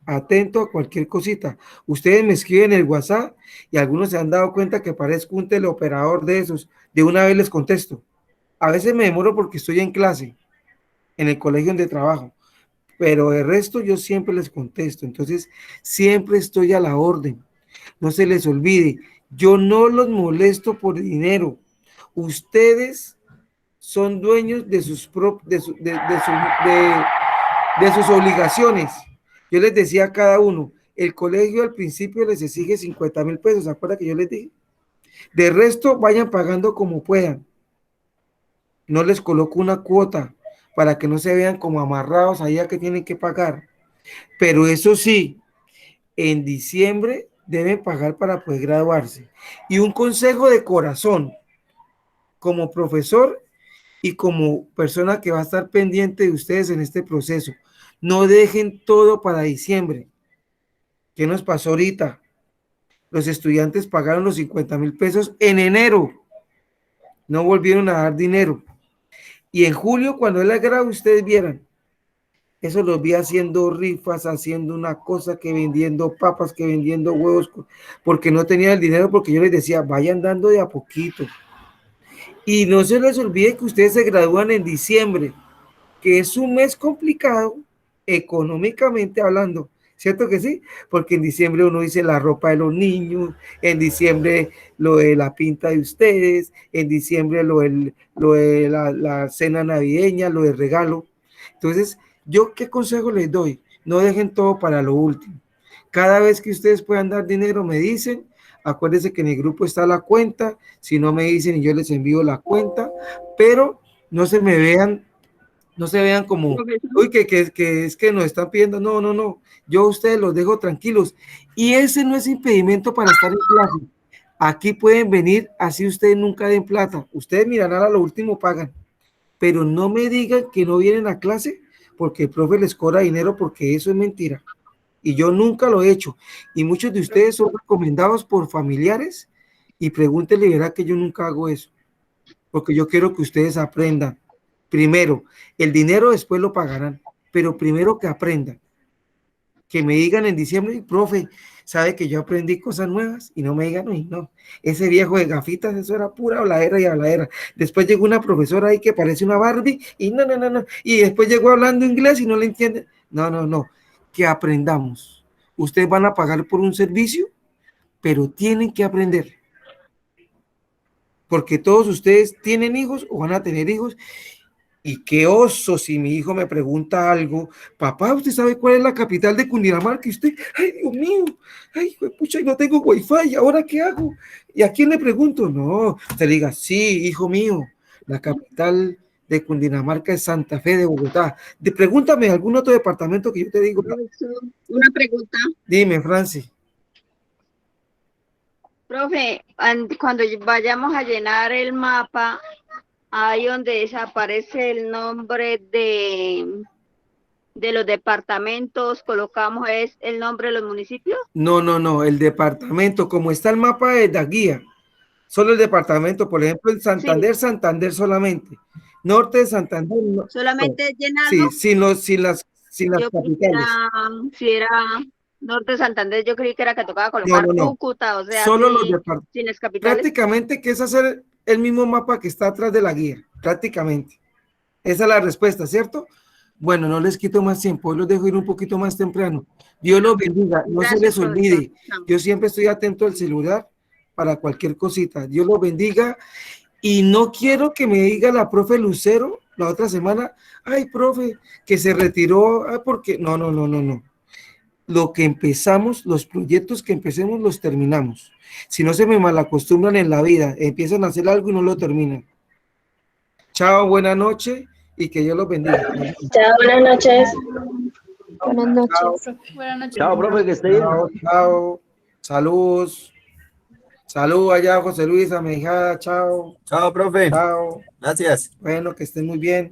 atento a cualquier cosita. Ustedes me escriben en el WhatsApp y algunos se han dado cuenta que parezco un teleoperador de esos. De una vez les contesto. A veces me demoro porque estoy en clase, en el colegio donde trabajo, pero de resto yo siempre les contesto. Entonces, siempre estoy a la orden. No se les olvide, yo no los molesto por dinero. Ustedes son dueños de sus obligaciones. Yo les decía a cada uno, el colegio al principio les exige 50,000 pesos, ¿se acuerdan que yo les dije? De resto, vayan pagando como puedan. No les coloco una cuota para que no se vean como amarrados allá que tienen que pagar. Pero eso sí, en diciembre deben pagar para poder graduarse. Y un consejo de corazón, como profesor y como persona que va a estar pendiente de ustedes en este proceso, no dejen todo para diciembre. ¿Qué nos pasó ahorita? Los estudiantes pagaron los 50,000 pesos en enero, no volvieron a dar dinero. Y en julio, cuando él grado, ustedes vieran, eso los vi haciendo rifas, haciendo una cosa, que vendiendo papas, que vendiendo huevos, porque no tenían el dinero, porque yo les decía, vayan dando de a poquito. Y no se les olvide que ustedes se gradúan en diciembre, que es un mes complicado, económicamente hablando, ¿cierto que sí? Porque en diciembre uno dice la ropa de los niños, en diciembre lo de la pinta de ustedes, en diciembre lo de la cena navideña, lo del regalo. Entonces, ¿yo qué consejo les doy? No dejen todo para lo último. Cada vez que ustedes puedan dar dinero, me dicen, Acuérdense que en el grupo está la cuenta, si no me dicen y yo les envío la cuenta, pero no se me vean, no se vean como, uy, que es que nos están pidiendo, no, no, no, yo a ustedes los dejo tranquilos, y ese no es impedimento para estar en clase. Aquí pueden venir, así ustedes nunca den plata, ustedes mirarán a lo último pagan, pero no me digan que no vienen a clase porque el profe les cobra dinero, porque eso es mentira. Y yo nunca lo he hecho. Y muchos de ustedes son recomendados por familiares y pregúntenle, verá que yo nunca hago eso. Porque yo quiero que ustedes aprendan. Primero, el dinero después lo pagarán, pero primero que aprendan. Que me digan en diciembre, profe, sabe que yo aprendí cosas nuevas, y no me digan, uy, no, ese viejo de gafitas, eso era pura habladera y habladera. Después llegó una profesora ahí que parece una Barbie, y no, no, no, no, y después llegó hablando inglés y no le entienden. No, no, no, que aprendamos. Ustedes van a pagar por un servicio, pero tienen que aprender. Porque todos ustedes tienen hijos o van a tener hijos. Y qué oso si mi hijo me pregunta algo, papá, ¿usted sabe cuál es la capital de Cundinamarca? Y usted, ay, Dios mío, ay, pucha, y no tengo wifi, ¿ahora qué hago? ¿Y a quién le pregunto? No, usted diga, sí, hijo mío, la capital de Cundinamarca es Santa Fe de Bogotá. Pregúntame algún otro departamento que yo te digo. Una pregunta. Dime, Franci. Profe, cuando vayamos a llenar el mapa, ahí donde desaparece el nombre de los departamentos, colocamos es el nombre de los municipios. No, no, no, el departamento, como está el mapa de la guía, solo el departamento, por ejemplo, el Santander, sí. Santander solamente, norte de Santander. No, solamente no. Llenarlo. Sí, sin las capitales. Si era norte de Santander, yo creí que era que tocaba colocar Cúcuta, o sea, solo sí, los departamentos. Sin las capitales. Prácticamente que es hacer el mismo mapa que está atrás de la guía, prácticamente. Esa es la respuesta, ¿cierto? Bueno, no les quito más tiempo, hoy los dejo ir un poquito más temprano. Dios los bendiga, no se les olvide. Yo siempre estoy atento al celular para cualquier cosita. Dios los bendiga. Y no quiero que me diga la profe Lucero la otra semana, ay, profe, que se retiró, porque no, no, no, no, no. Lo que empezamos, los proyectos que empecemos, los terminamos. Si no se me malacostumbran en la vida, empiezan a hacer algo y no lo terminan. Chao, buena noche y que Dios los bendiga. Chao, buenas noches. Buenas noches. Buenas noches. Chao, profe, que esté bien. Chao, chao. Saludos. Salud allá, José Luis, a mi hija. Chao. Chao, profe. Chao. Gracias. Bueno, que estén muy bien.